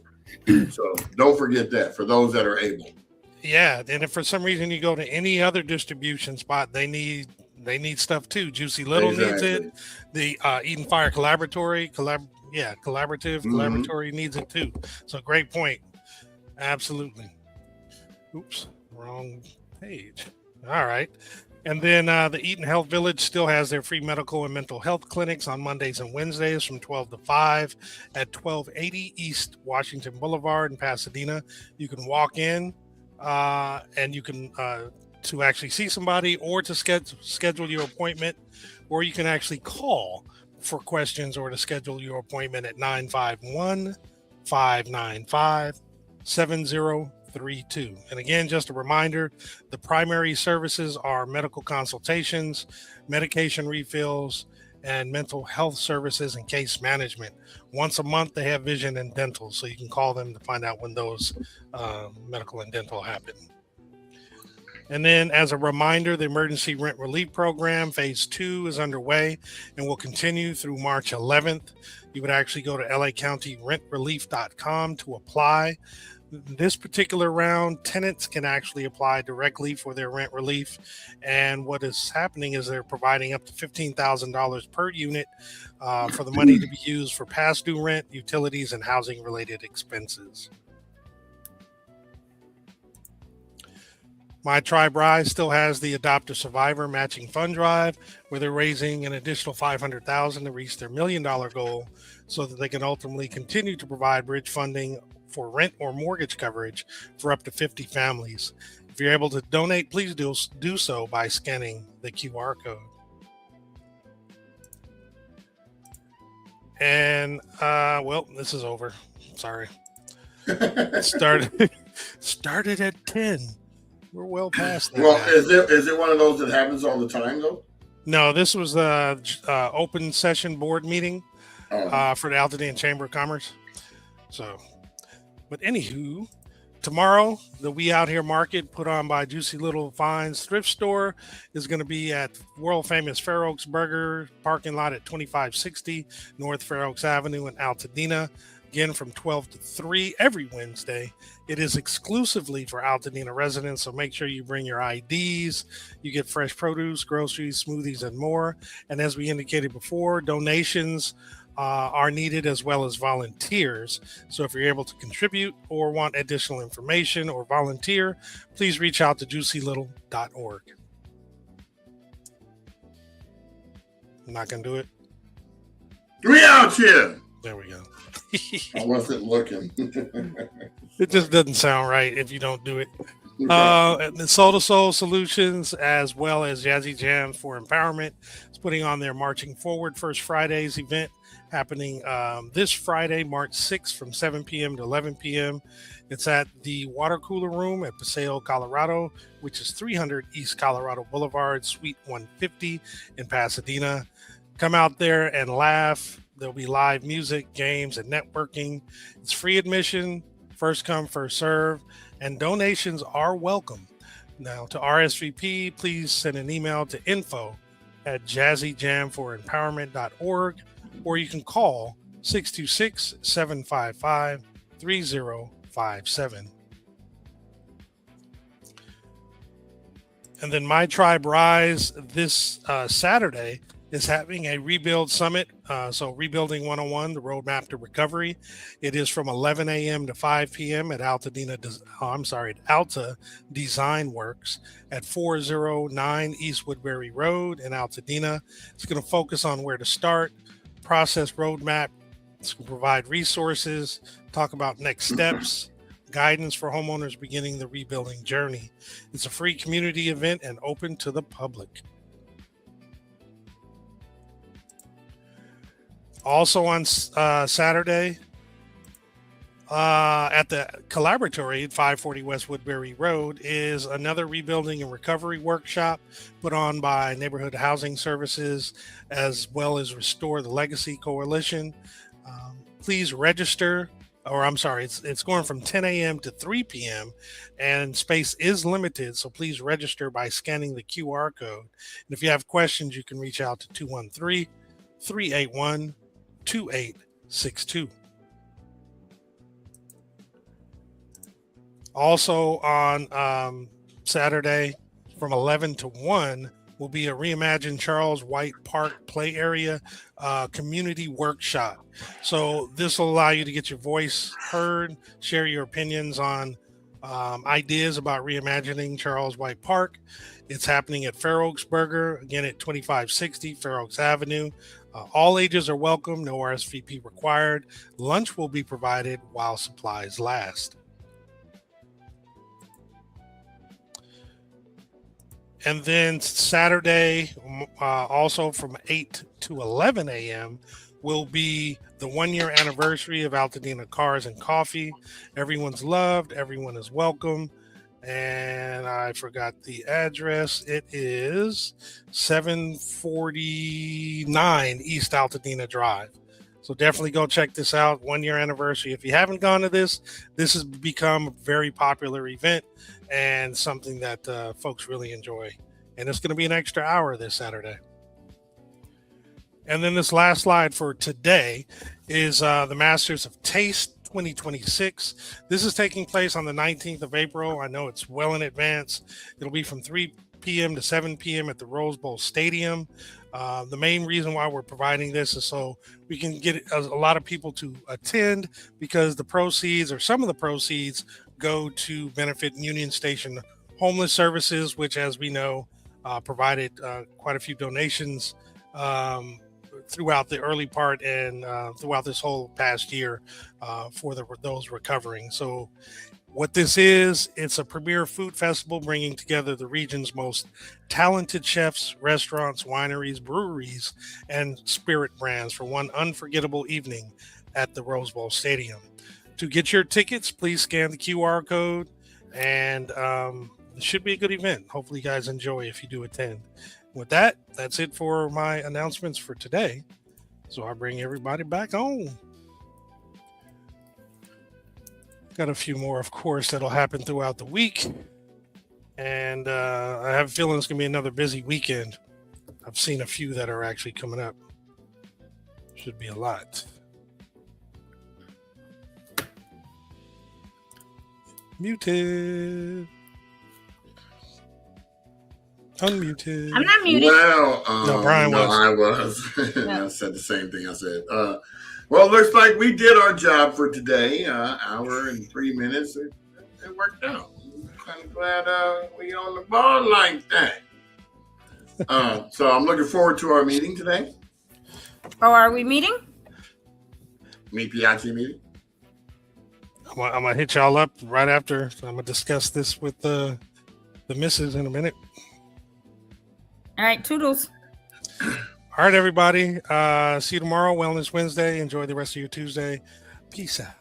So don't forget that for those that are able. Yeah, and if for some reason you go to any other distribution spot, they need stuff too. Juicy Little needs it. The Eaton Fire Collaborative needs it too. So great point. Absolutely. Oops, wrong page. All right. And then the Eaton Health Village still has their free medical and mental health clinics on Mondays and Wednesdays from 12 to 5 at 1280 East Washington Boulevard in Pasadena. You can walk in and you can to actually see somebody or to schedule your appointment, or you can actually call for questions or to schedule your appointment at 951-595-7032. And again, just a reminder, the primary services are medical consultations, medication refills, and mental health services and case management. Once a month, they have vision and dental, so you can call them to find out when those medical and dental happen. And then as a reminder, the Emergency Rent Relief Program, Phase 2 is underway and will continue through March 11th. You would actually go to lacountyrentrelief.com to apply. This particular round, tenants can actually apply directly for their rent relief. And what is happening is they're providing up to $15,000 per unit for the money to be used for past due rent, utilities, and housing-related expenses. My Tribe Rise still has the Adopt a Survivor matching fund drive, where they're raising an additional $500,000 to reach their $1 million goal so that they can ultimately continue to provide bridge funding for rent or mortgage coverage for up to 50 families. If you're able to donate, please do so by scanning the QR code. And, this is over. Sorry. Started at 10. We're well past that. Well, is it one of those that happens all the time, though? No, this was the open session board meeting for the Altadena Chamber of Commerce. So, but anywho, tomorrow, the We Out Here Market put on by Juicy Little Finds Thrift Store is going to be at world famous Fair Oaks Burger parking lot at 2560 North Fair Oaks Avenue in Altadena. Again, from 12 to 3 every Wednesday. It is exclusively for Altadena residents, so make sure you bring your IDs. You get fresh produce, groceries, smoothies, and more. And as we indicated before, donations are needed as well as volunteers. So if you're able to contribute or want additional information or volunteer, please reach out to juicylittle.org. I'm not going to do it. We out here. There we go. I wasn't looking. It just doesn't sound right if you don't do it. The Soul to Soul Solutions, as well as Jazzy Jam for Empowerment, is putting on their Marching Forward First Fridays event happening this Friday, March 6th from 7 p.m. to 11 p.m. It's at the Water Cooler Room at Paseo, Colorado, which is 300 East Colorado Boulevard, Suite 150 in Pasadena. Come out there and laugh. There'll be live music, games, and networking. It's free admission, first come, first serve, and donations are welcome. Now, to RSVP, please send an email to info@jazzyjamfoремpowerment.org, or you can call 626-755-3057. And then My Tribe Rise this Saturday is having a Rebuild Summit. So Rebuilding 101, the Roadmap to Recovery. It is from 11 a.m. to 5 p.m. at Alta Design Works at 409 East Woodbury Road in Altadena. It's going to focus on where to start, process roadmap. It's going to provide resources, talk about next steps, guidance for homeowners beginning the rebuilding journey. It's a free community event and open to the public. Also on Saturday, at the Collaboratory at 540 West Woodbury Road is another rebuilding and recovery workshop put on by Neighborhood Housing Services, as well as Restore the Legacy Coalition. Please register, or I'm sorry, it's going from 10 a.m. to 3 p.m. and space is limited, so please register by scanning the QR code. And if you have questions, you can reach out to 213-381-2862. Also on Saturday from 11 to 1 will be a Reimagine Charles White Park Play Area community workshop. So this will allow you to get your voice heard, share your opinions on ideas about reimagining Charles White Park. It's happening at Fair Oaks Burger, again at 2560 Fair Oaks Avenue. All ages are welcome, no RSVP required. Lunch will be provided while supplies last. And then Saturday, also from 8 to 11 a.m., will be the 1-year anniversary of Altadena Cars and Coffee. Everyone's loved, everyone is welcome. And I forgot the address. It is 749 East Altadena Drive. So definitely go check this out. 1-year anniversary. If you haven't gone to this has become a very popular event and something that folks really enjoy. And it's going to be an extra hour this Saturday. And then this last slide for today is the Masters of Taste 2026. This is taking place on the 19th of April. I know it's well in advance. It'll be from 3 p.m. to 7 p.m. at the Rose Bowl Stadium. The main reason why we're providing this is so we can get a lot of people to attend, because the proceeds, or some of the proceeds, go to benefit Union Station Homeless Services, which, as we know, provided quite a few donations throughout the early part and throughout this whole past year for those recovering. So what this is, it's a premier food festival bringing together the region's most talented chefs, restaurants, wineries, breweries, and spirit brands for one unforgettable evening at the Rose Bowl Stadium. To get your tickets, please scan the QR code, and it should be a good event. Hopefully you guys enjoy if you do attend. With that, that's it for my announcements for today. So I bring everybody back on. Got a few more, of course, that'll happen throughout the week. And I have a feeling it's going to be another busy weekend. I've seen a few that are actually coming up. Should be a lot. Muted. Unmuted. I'm not muted. Well, no, Brian was. I was. I said the same thing I said. Well, it looks like we did our job for today. Hour and 3 minutes. It worked out. I'm kind of glad we on the ball like that. So I'm looking forward to our meeting today. Oh, are we meeting? Meet Piazzi meeting. I'm going to hit y'all up right after. So I'm going to discuss this with the missus in a minute. All right, toodles. All right, everybody. See you tomorrow, Wellness Wednesday. Enjoy the rest of your Tuesday. Peace out.